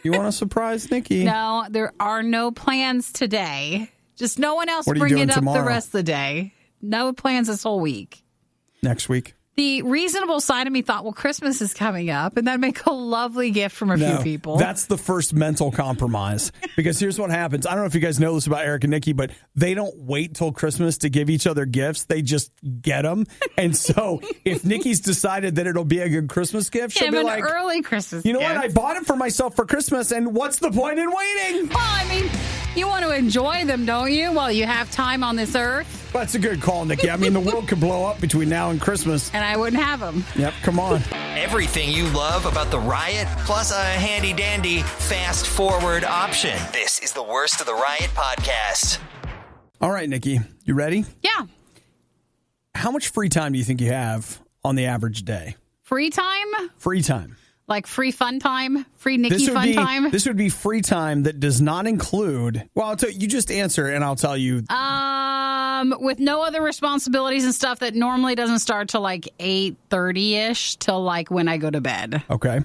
You want to surprise Nikki? No, there are no plans today. Just no one else bring it up tomorrow? the rest of the day. No plans this whole week. Next week. The reasonable side of me thought, well, Christmas is coming up, and that'd make a lovely gift from a few people. That's the first mental compromise. Because here's what happens. I don't know if you guys know this about Eric and Nikki, but they don't wait till Christmas to give each other gifts. They just get them. And so if Nikki's decided that it'll be a good Christmas gift, she'll be like, early Christmas you know gift. what? I bought it for myself for Christmas, and what's the point in waiting? Well, I mean, you want to enjoy them, don't you, while you have time on this earth? That's a good call, Nikki. I mean, the world could blow up between now and Christmas. And I wouldn't have them. Yep, come on. Everything you love about the Riot, plus a handy-dandy fast-forward option. This is the Worst of the Riot podcast. All right, Nikki, you ready? Yeah. How much free time do you think you have on the average day? Free time? Free time. Like free fun time? Free Nikki fun time? This would be free time that does not include... Well, you just answer, and I'll tell you... With no other responsibilities and stuff that normally doesn't start till like 8:30-ish till like when I go to bed. Okay.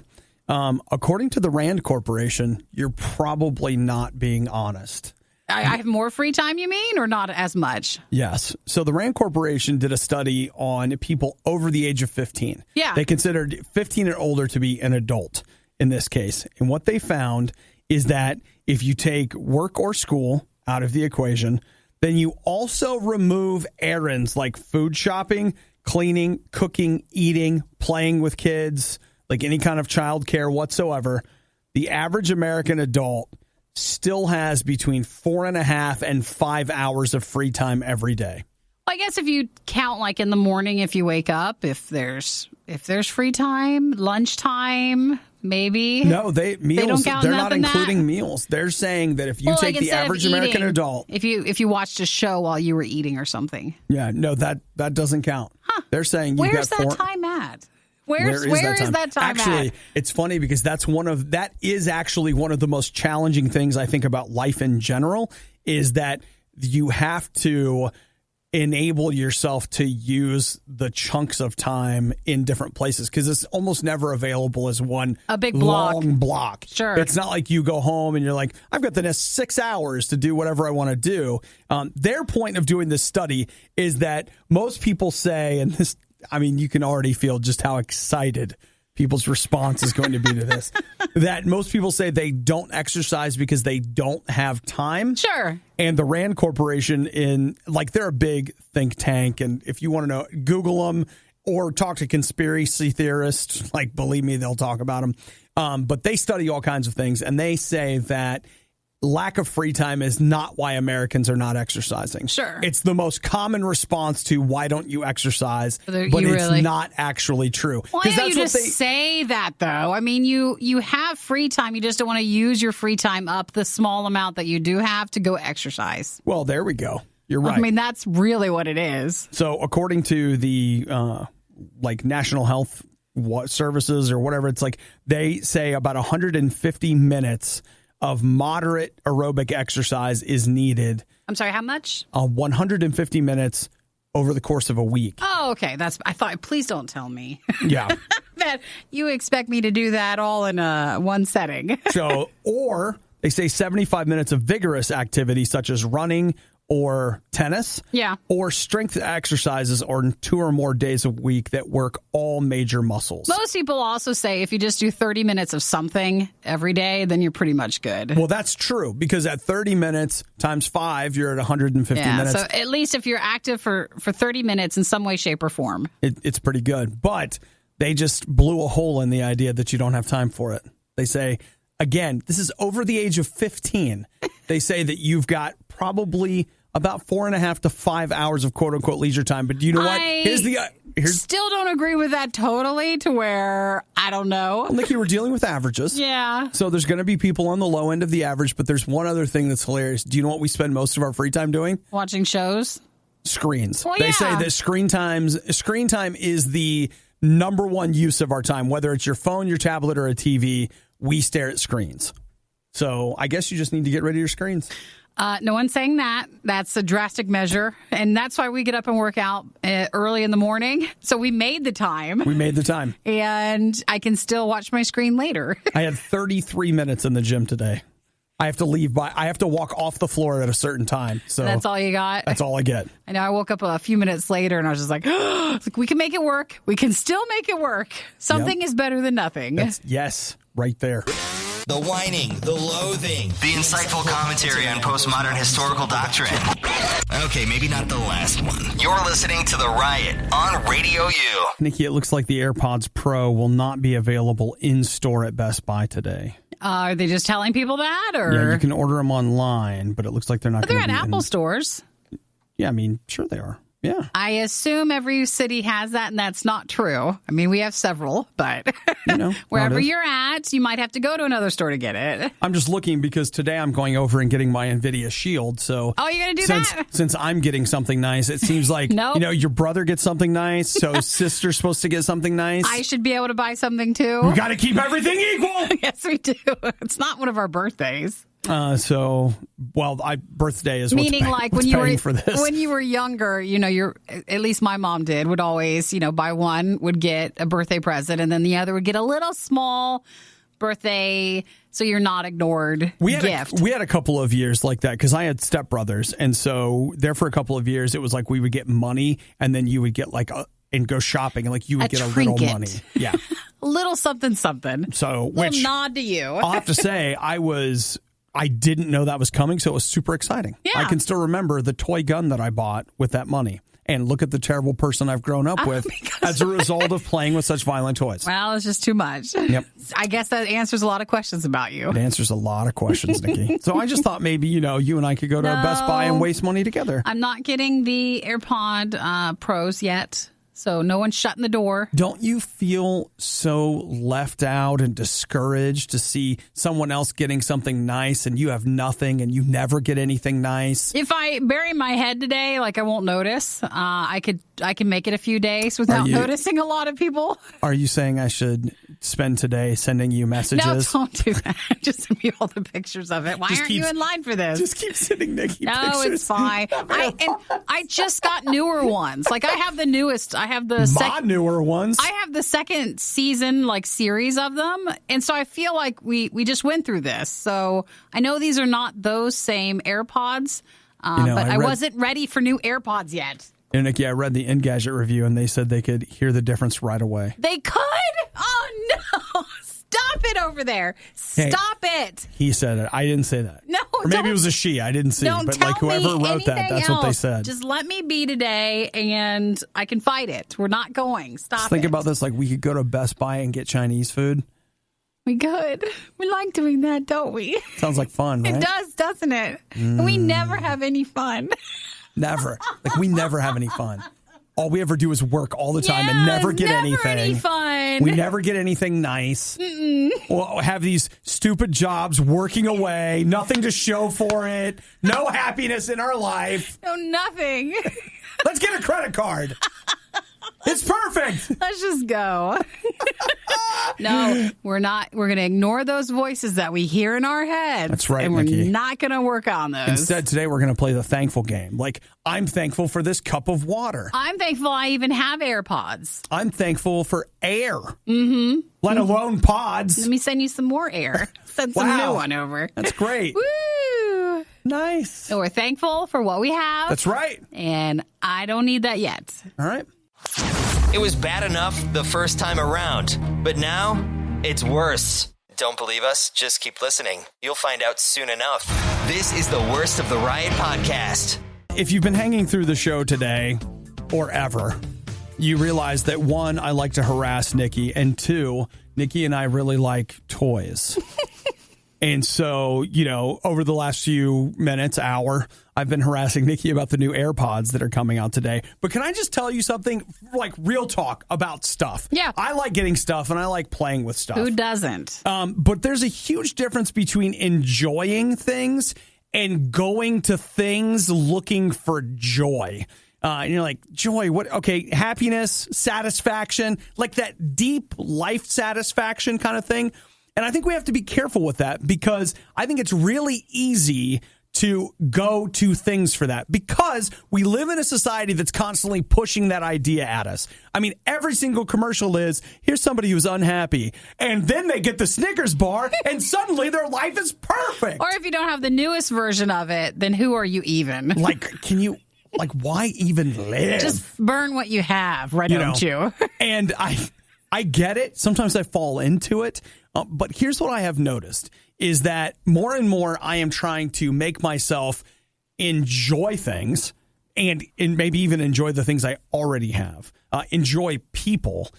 According to the Rand Corporation, you're probably not being honest. I have more free time, you mean, or not as much? Yes. So the Rand Corporation did a study on people over the age of 15. Yeah. They considered 15 and older to be an adult in this case. And what they found is that if you take work or school out of the equation, then you also remove errands like food shopping, cleaning, cooking, eating, playing with kids, like any kind of childcare whatsoever. The average American adult still has between 4.5 and 5 hours of free time every day. I guess if you count like in the morning, if you wake up, if there's free time, lunchtime, maybe. No, they don't count. They're not including that. Meals. They're saying that if you take the average American adult, if you watched a show while you were eating or something. Yeah, no, that doesn't count. Huh. They're saying you where's got that time at? Where is that time actually, at? It's funny because that is actually one of the most challenging things I think about life in general is that you have to enable yourself to use the chunks of time in different places because it's almost never available as a big block. Long block. Sure. It's not like you go home and you're like, I've got the next 6 hours to do whatever I want to do. Their point of doing this study is that most people say, and this, I mean, you can already feel just how excited people's response is going to be to this, that most people say they don't exercise because they don't have time. Sure. And the Rand Corporation they're a big think tank. And if you want to know, Google them or talk to conspiracy theorists. Like, believe me, they'll talk about them. But they study all kinds of things. And they say that lack of free time is not why Americans are not exercising. Sure. It's the most common response to why don't you exercise, but it's not actually true. Well, I know you just say that, though. I mean, you have free time. You just don't want to use your free time up the small amount that you do have to go exercise. Well, there we go. You're right. I mean, that's really what it is. So according to the National Health Services or whatever, it's like they say about 150 minutes of moderate aerobic exercise is needed. I'm sorry, how much? 150 minutes over the course of a week. Oh, okay. I thought, please don't tell me. Yeah. that you expect me to do that all in one setting. Or they say 75 minutes of vigorous activity such as running or tennis, or strength exercises or 2 or more days a week that work all major muscles. Most people also say if you just do 30 minutes of something every day, then you're pretty much good. Well, that's true, because at 30 minutes times 5, you're at 150 minutes. So at least if you're active for 30 minutes in some way, shape, or form. It's pretty good. But they just blew a hole in the idea that you don't have time for it. They say, again, this is over the age of 15. They say that you've got probably about 4.5 to 5 hours of quote unquote leisure time. But you know what? Here's still don't agree with that totally, to where I don't know. Like, you were dealing with averages. Yeah. So there's going to be people on the low end of the average, but there's one other thing that's hilarious. Do you know what we spend most of our free time doing? Watching shows. Screens. Well, They say that screen time is the number one use of our time. Whether it's your phone, your tablet, or a TV, we stare at screens. So I guess you just need to get rid of your screens. No one's saying that. That's a drastic measure. And that's why we get up and work out early in the morning. So we made the time. And I can still watch my screen later. I had 33 minutes in the gym today. I have to walk off the floor at a certain time. So that's all you got? That's all I get. I know. I woke up a few minutes later and I was just like, we can make it work. We can still make it work. Something is better than nothing. Yes, right there. The whining, the loathing, the insightful commentary on postmodern historical doctrine. Okay, maybe not the last one. You're listening to The Riot on Radio U. Nikki, it looks like the AirPods Pro will not be available in-store at Best Buy today. Are they just telling people that? Or? Yeah, you can order them online, but it looks like they're not going to be. They're at Apple stores. Yeah, I mean, sure they are. Yeah. I assume every city has that, and that's not true. I mean, we have several, but wherever you're at, you might have to go to another store to get it. I'm just looking because today I'm going over and getting my NVIDIA Shield. So, you're going to do that? Since I'm getting something nice, it seems like, your brother gets something nice, so sister's supposed to get something nice. I should be able to buy something too. We got to keep everything equal. Yes, we do. It's not one of our birthdays. Birthday is meaning like when you were for this. When you were younger, at least my mom would always, buy one would get a birthday present, and then the other would get a little small birthday, so you're not ignored gift. We had a couple of years like that because I had stepbrothers, and so there for a couple of years it was like we would get money, and then you would get and go shopping, and like you would get a little money. Yeah, a little something. So little nod to you. I'll have to say I didn't know that was coming, so it was super exciting. Yeah. I can still remember the toy gun that I bought with that money. And look at the terrible person I've grown up with as a result of playing with such violent toys. Well, it's just too much. Yep. I guess that answers a lot of questions about you. It answers a lot of questions, Nikki. So I just thought maybe, you and I could go to Best Buy and waste money together. I'm not getting the AirPod Pros yet. So no one's shutting the door. Don't you feel so left out and discouraged to see someone else getting something nice and you have nothing and you never get anything nice? If I bury my head today, I won't notice. I can make it a few days without noticing a lot of people. Are you saying I should spend today sending you messages? No, don't do that. Just send me all the pictures of it. Why aren't you in line for this? Just keep sending Nikki pictures. No, it's fine. I just got newer ones. I have the newest. I have the newer ones. I have the second season series of them, and so I feel like we just went through this. So I know these are not those same AirPods, but I wasn't ready for new AirPods yet. And Nikki, I read the Engadget review, and they said they could hear the difference right away. They could? Oh no! Stop it over there! Stop it! He said it. I didn't say that. No, or maybe it was a she. I didn't see. But whoever wrote that's what they said. Just let me be today, and I can fight it. We're not going. Stop. Just think about this. We could go to Best Buy and get Chinese food. We could. We like doing that, don't we? Sounds like fun, right? It does, doesn't it? And we never have any fun. Never. We never have any fun. All we ever do is work all the time and never get anything. Any fun. We never get anything nice. We'll have these stupid jobs working away, nothing to show for it, no happiness in our life. No, nothing. Let's get a credit card. It's perfect. Let's just go. No, we're not. We're going to ignore those voices that we hear in our heads. That's right, and we're Nikki. not going to work on those. Instead, today we're going to play the thankful game. I'm thankful for this cup of water. I'm thankful I even have AirPods. I'm thankful for air. Mm-hmm. Let alone pods. Let me send you some more air. Send some new one over. That's great. Woo! Nice. So we're thankful for what we have. That's right. And I don't need that yet. All right. It was bad enough the first time around, but now it's worse. Don't believe us? Just keep listening. You'll find out soon enough. This is the Worst of the Riot podcast. If you've been hanging through the show today or ever, you realize that 1, I like to harass Nikki, and 2, Nikki and I really like toys. And so, over the last few minutes, hour, I've been harassing Nikki about the new AirPods that are coming out today. But can I just tell you something, like real talk about stuff? Yeah. I like getting stuff and I like playing with stuff. Who doesn't? But there's a huge difference between enjoying things and going to things looking for joy. And you're like, joy, what? Okay, happiness, satisfaction, like that deep life satisfaction kind of thing. And I think we have to be careful with that because I think it's really easy to go to things for that because we live in a society that's constantly pushing that idea at us. I mean, every single commercial is, here's somebody who's unhappy, and then they get the Snickers bar, and suddenly their life is perfect. Or if you don't have the newest version of it, then who are you even? Like, why even live? Just burn what you have, right? Don't you? And I get it. Sometimes I fall into it. But here's what I have noticed is that more and more I am trying to make myself enjoy things and maybe even enjoy the things I already have, enjoy people,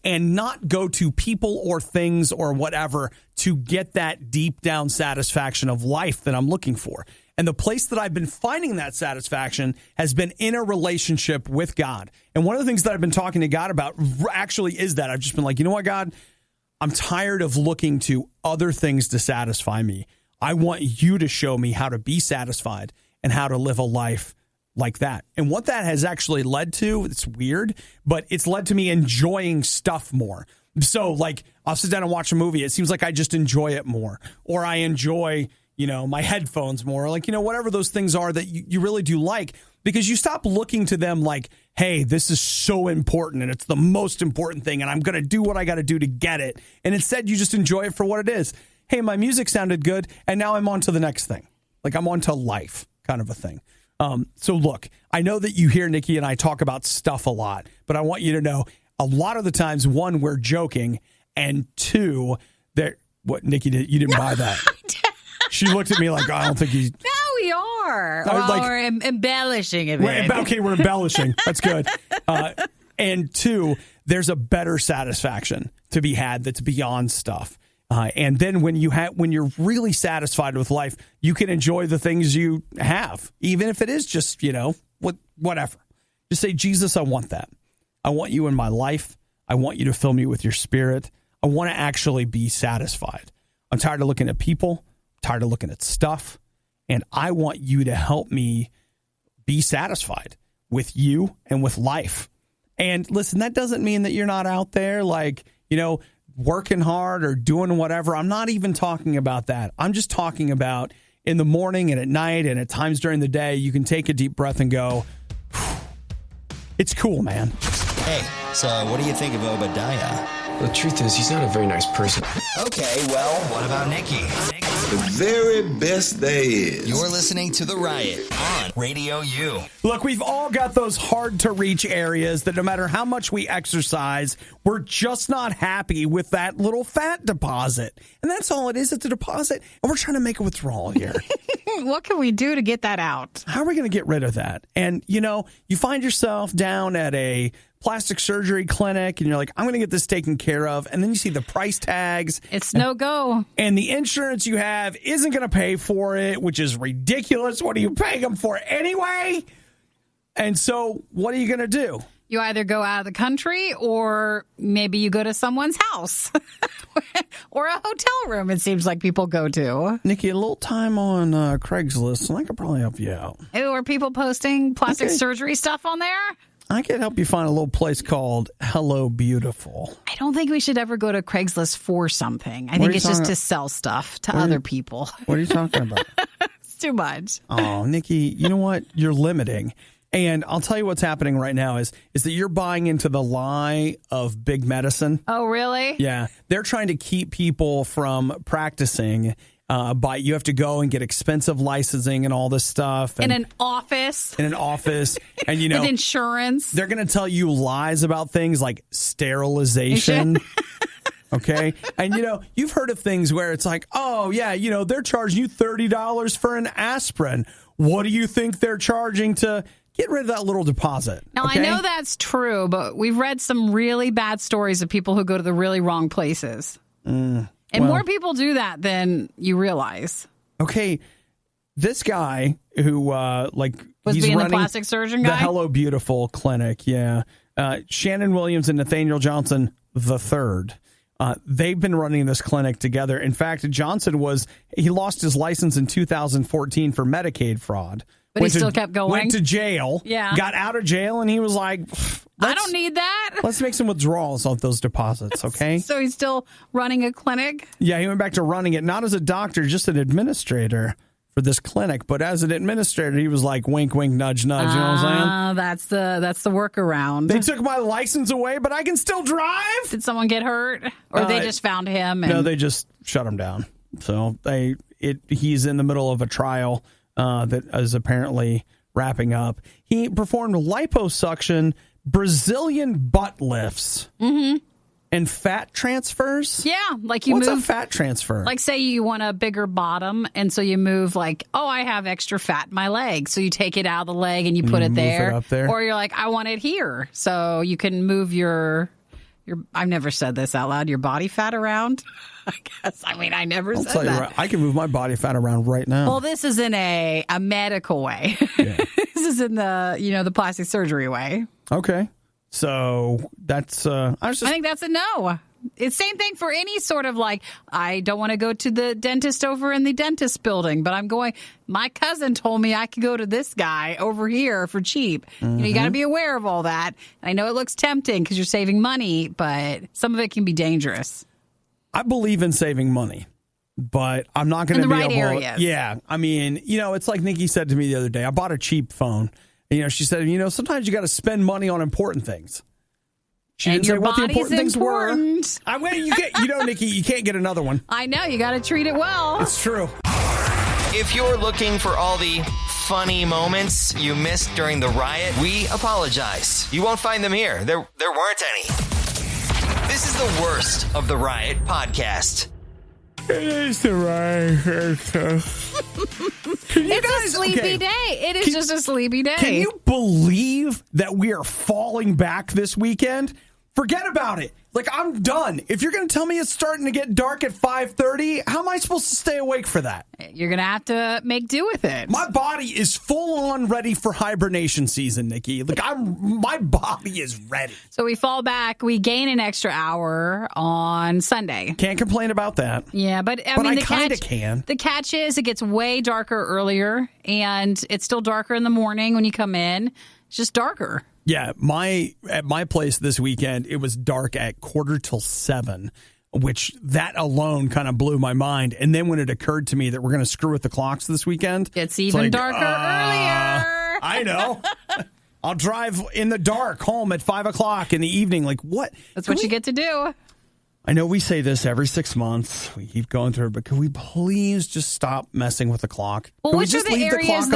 and not go to people or things or whatever to get that deep down satisfaction of life that I'm looking for. And the place that I've been finding that satisfaction has been in a relationship with God. And one of the things that I've been talking to God about actually is that I've just been like, you know what, God? I'm tired of looking to other things to satisfy me. I want you to show me how to be satisfied and how to live a life like that. And what that has actually led to, it's weird, but it's led to me enjoying stuff more. So like I'll sit down and watch a movie. It seems like I just enjoy it more, or I enjoy, my headphones more, like, whatever those things are that you really do like, because you stop looking to them like, hey, this is so important and it's the most important thing and I'm going to do what I got to do to get it. And instead you just enjoy it for what it is. Hey, my music sounded good and now I'm on to the next thing. Like I'm on to life kind of a thing. So look, I know that you hear Nikki and I talk about stuff a lot, but I want you to know a lot of the times, 1, we're joking, and 2, what Nikki did, you didn't buy that. She looked at me like, I don't think he's... No, we are. We're embellishing a bit. Okay, we're embellishing. That's good. And 2, there's a better satisfaction to be had that's beyond stuff. And then when you're really satisfied with life, you can enjoy the things you have, even if it is just, whatever. Just say, Jesus, I want that. I want you in my life. I want you to fill me with your spirit. I want to actually be satisfied. I'm tired of looking at people. Tired of looking at stuff, and I want you to help me be satisfied with you and with life. And listen, that doesn't mean that you're not out there like, working hard or doing whatever. I'm not even talking about that. I'm just talking about in the morning and at night and at times during the day, you can take a deep breath and go, it's cool, man. Hey, so what do you think of Obadiah? The truth is, he's not a very nice person. Okay, well, what about Nikki? The very best there is. You're listening to The Riot on Radio U. Look, we've all got those hard-to-reach areas that no matter how much we exercise, we're just not happy with that little fat deposit. And that's all it is. It's a deposit, and we're trying to make a withdrawal here. What can we do to get that out? How are we going to get rid of that? And, you find yourself down at a plastic surgery clinic and you're like, I'm going to get this taken care of. And then you see the price tags. It's no go. And the insurance you have isn't going to pay for it, which is ridiculous. What are you paying them for anyway? And so what are you going to do? You either go out of the country or maybe you go to someone's house or a hotel room, it seems like people go to. Nikki, a little time on Craigslist and I could probably help you out. Ew, are people posting plastic surgery stuff on there? I could help you find a little place called Hello Beautiful. I don't think we should ever go to Craigslist for something. I think it's just to sell stuff to other people. What are you talking about? It's too much. Oh, Nikki, you know what? You're limiting. And I'll tell you what's happening right now is that you're buying into the lie of big medicine. Oh, really? Yeah. They're trying to keep people from practicing But you have to go and get expensive licensing and all this stuff. And in an office. And, with insurance. They're going to tell you lies about things like sterilization. Okay. And, you've heard of things where it's like, oh, yeah, they're charging you $30 for an aspirin. What do you think they're charging to get rid of that little deposit? Now, I know that's true, but we've read some really bad stories of people who go to the really wrong places. And more people do that than you realize. Okay. This guy who, was he's being running the plastic surgeon guy? The Hello Beautiful clinic, yeah. Shannon Williams and Nathaniel Johnson III. They've been running this clinic together. In fact, Johnson he lost his license in 2014 for Medicaid fraud. But he still kept going. Went to jail. Yeah. Got out of jail, and he was like, I don't need that. Let's make some withdrawals of those deposits, okay? So he's still running a clinic? Yeah, he went back to running it, not as a doctor, just an administrator for this clinic. But as an administrator, he was like, wink, wink, nudge, nudge. You know what I'm saying? That's the workaround. They took my license away, but I can still drive? Did someone get hurt? Or they just found him? No, they just shut him down. So he's in the middle of a trial that is apparently wrapping up. He performed liposuction, Brazilian butt lifts, and fat transfers. Yeah, like What's a fat transfer? Like, say you want a bigger bottom, and so you move I have extra fat in my leg, so you take it out of the leg and you put it there. Up there. Or you're like, I want it here, so you can move your. I've never said this out loud. Your body fat around. I guess. I never said that. You right, I can move my body fat around right now. Well, this is in a medical way. Yeah. This is in the plastic surgery way. Okay, so that's. I think that's a no. It's same thing for any sort of I don't want to go to the dentist over in the dentist building, but I'm going. My cousin told me I could go to this guy over here for cheap. You got to be aware of all that. I know it looks tempting because you're saving money, but some of it can be dangerous. I believe in saving money, but I'm not going to be right able. Areas. Yeah, it's like Nikki said to me the other day. I bought a cheap phone. She said, sometimes you got to spend money on important things. She didn't say what the important things were. Nikki, you can't get another one. I know. You got to treat it well. It's true. If you're looking for all the funny moments you missed during the riot, we apologize. You won't find them here. There weren't any. This is the worst of the Riot podcast. It is the Riot. It's a sleepy day. It is just a sleepy day. Can you believe that we are falling back this weekend? Forget about it. I'm done. If you're going to tell me it's starting to get dark at 5:30, how am I supposed to stay awake for that? You're going to have to make do with it. My body is full on ready for hibernation season, Nikki. My body is ready. So we fall back. We gain an extra hour on Sunday. Can't complain about that. Yeah, but I kind of can. The catch is it gets way darker earlier, and it's still darker in the morning when you come in. It's just darker. Yeah, at my place this weekend, it was dark at 6:45, which that alone kind of blew my mind. And then when it occurred to me that we're going to screw with the clocks this weekend, it's even darker earlier. I know. I'll drive in the dark home at 5 o'clock in the evening. What? That's what you get to do. I know we say this every 6 months. We keep going through it, but can we please just stop messing with the clock? Well, which are the areas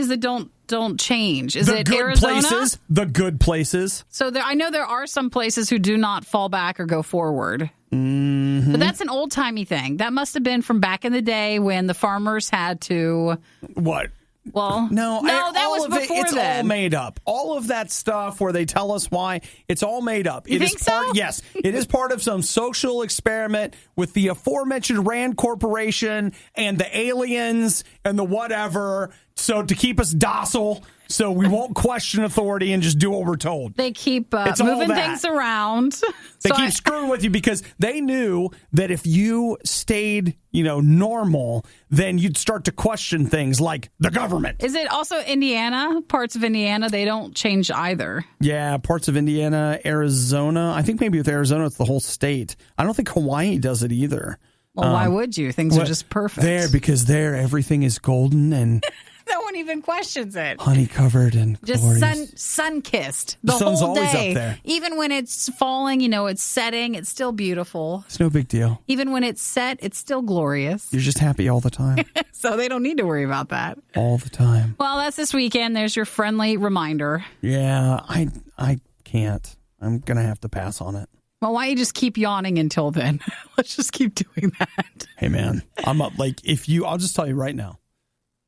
that don't change? Is it Arizona? The good places. So I know there are some places who do not fall back or go forward. But that's an old-timey thing. That must have been from back in the day when the farmers had to... What? Well, no, that was before it's then. All made up. All of that stuff where they tell us why, it's all made up. You think so? Yes, it is part of some social experiment with the aforementioned Rand Corporation and the aliens and the whatever. So to keep us docile, so we won't question authority and just do what we're told. They keep moving things around. They keep screwing with you because they knew that if you stayed, normal, then you'd start to question things like the government. Is it also Indiana? Parts of Indiana, they don't change either. Yeah, parts of Indiana, Arizona. I think maybe with Arizona, it's the whole state. I don't think Hawaii does it either. Well, why would you? Things are just perfect. Because there, everything is golden and... No one even questions it. Honey covered and just sun kissed the sun's whole day. Always up there. Even when it's falling, it's setting, it's still beautiful. It's no big deal. Even when it's set, it's still glorious. You're just happy all the time. So they don't need to worry about that. All the time. Well, that's this weekend. There's your friendly reminder. Yeah, I can't. I'm going to have to pass on it. Well, why don't you just keep yawning until then? Let's just keep doing that. Hey, man, I'm up. I'll just tell you right now,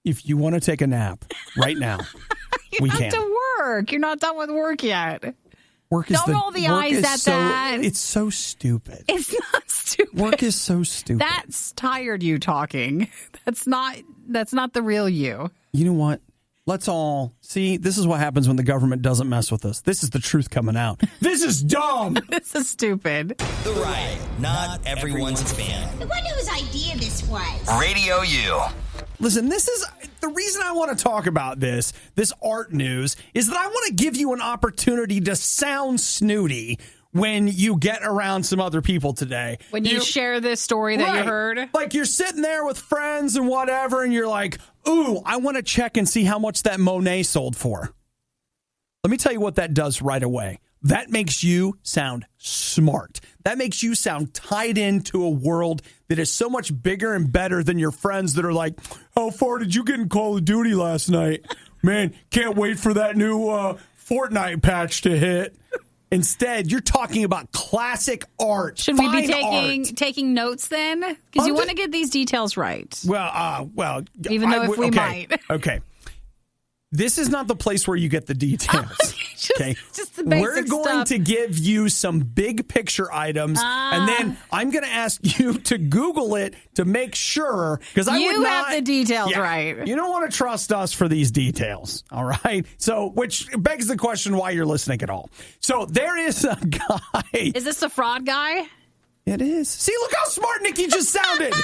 if you want to take a nap right now, we can. You have to work. You're not done with work yet. Work is Don't roll the eyes at that. It's so stupid. It's not stupid. Work is so stupid. That's tired you talking. That's not the real you. You know what? Let's all see. This is what happens when the government doesn't mess with us. This is the truth coming out. This is dumb. This is stupid. The Riot. Not everyone's a fan. I wonder whose idea this was. Radio U. Listen, this is the reason I want to talk about this art news is that I want to give you an opportunity to sound snooty when you get around some other people today. When you share this story that you heard. Like you're sitting there with friends and whatever, and you're like, ooh, I want to check and see how much that Monet sold for. Let me tell you what that does right away. That makes you sound smart. That makes you sound tied into a world that is so much bigger and better than your friends that are like, how far did you get in Call of Duty last night? Man, can't wait for that new Fortnite patch to hit. Instead, you're talking about classic art. Should we be taking notes then? Because you want to get these details right. Well, even though we might. Okay. This is not the place where you get the details. Okay. Just the basic We're going stuff. to give you some big picture items, and then I'm going to ask you to Google it to make sure. Because you have the details right. You don't want to trust us for these details. All right. So, which begs the question why you're listening at all. So there is a guy. Is this the fraud guy? It is. See, look how smart Nikki just sounded.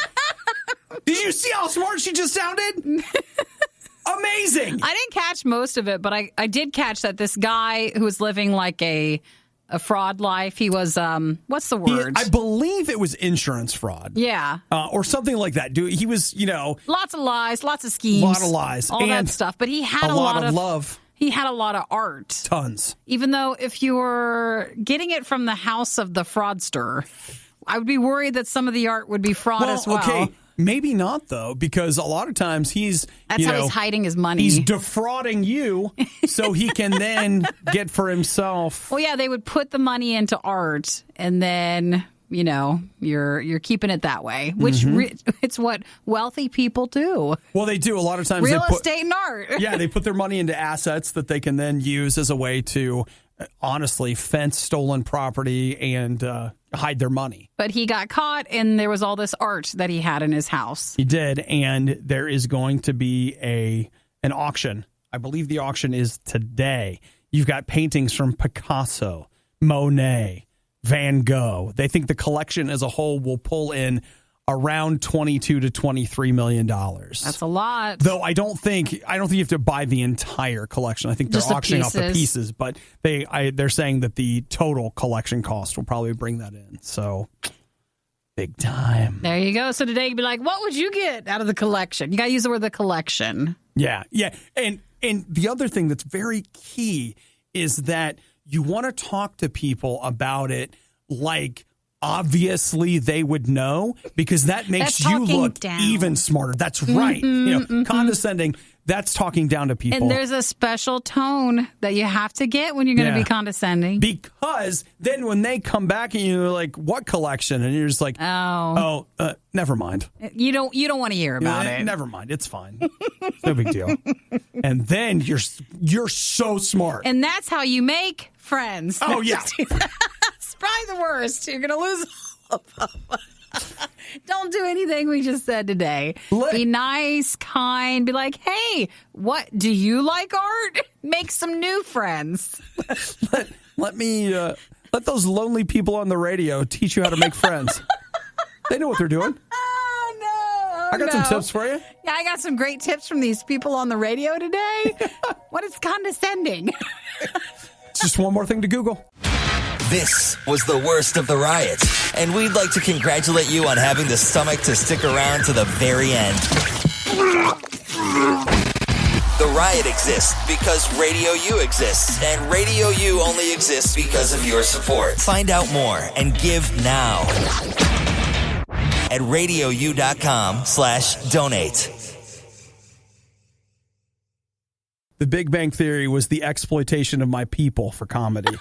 Did you see how smart she just sounded? Amazing. I didn't catch most of it, but I did catch that this guy who was living like a fraud life, he was, what's the word? I believe it was insurance fraud. Yeah. Or something like that. He was, lots of lies, lots of schemes. A lot of lies. All that stuff. But he had a lot of love. He had a lot of art. Tons. Even though if you were getting it from the house of the fraudster, I would be worried that some of the art would be fraud as well. Okay. Maybe not, though, because a lot of times That's how he's hiding his money. He's defrauding you so he can then get for himself. Well, yeah, they would put the money into art, and then, you're keeping it that way, which it's what wealthy people do. Well, they do. A lot of times Real estate and art. Yeah, they put their money into assets that they can then use as a way to, honestly, fence stolen property and hide their money. But he got caught, and there was all this art that he had in his house. He did, and there is going to be an auction. I believe the auction is today. You've got paintings from Picasso, Monet, Van Gogh. They think the collection as a whole will pull in around $22 to $23 million. That's a lot. Though I don't think you have to buy the entire collection. I think they're auctioning off the pieces, but they're saying that the total collection cost will probably bring that in. So big time. There you go. So today you'd be like, what would you get out of the collection? You got to use the word the collection. Yeah. And the other thing that's very key is that you want to talk to people about it like obviously they would know, because that makes you look even smarter. That's right. Condescending, that's talking down to people. And there's a special tone that you have to get when you're going to be condescending. Because then when they come back and you're like, what collection? And you're just like, never mind. You don't want to hear about it. Never mind. It's fine. No big deal. And then you're so smart. And that's how you make friends. Oh, yeah. It's probably the worst. You're going to lose all of them. Don't do anything we just said today. Be nice, kind. Be like, hey, what? Do you like art? Make some new friends. Let let those lonely people on the radio teach you how to make friends. They know what they're doing. Oh, no. I got some tips for you. Yeah, I got some great tips from these people on the radio today. What is condescending? It's just one more thing to Google. This was the worst of the riot, and we'd like to congratulate you on having the stomach to stick around to the very end. The Riot exists because Radio U exists, and Radio U only exists because of your support. Find out more and give now at RadioU.com/donate. The Big Bang Theory was the exploitation of my people for comedy.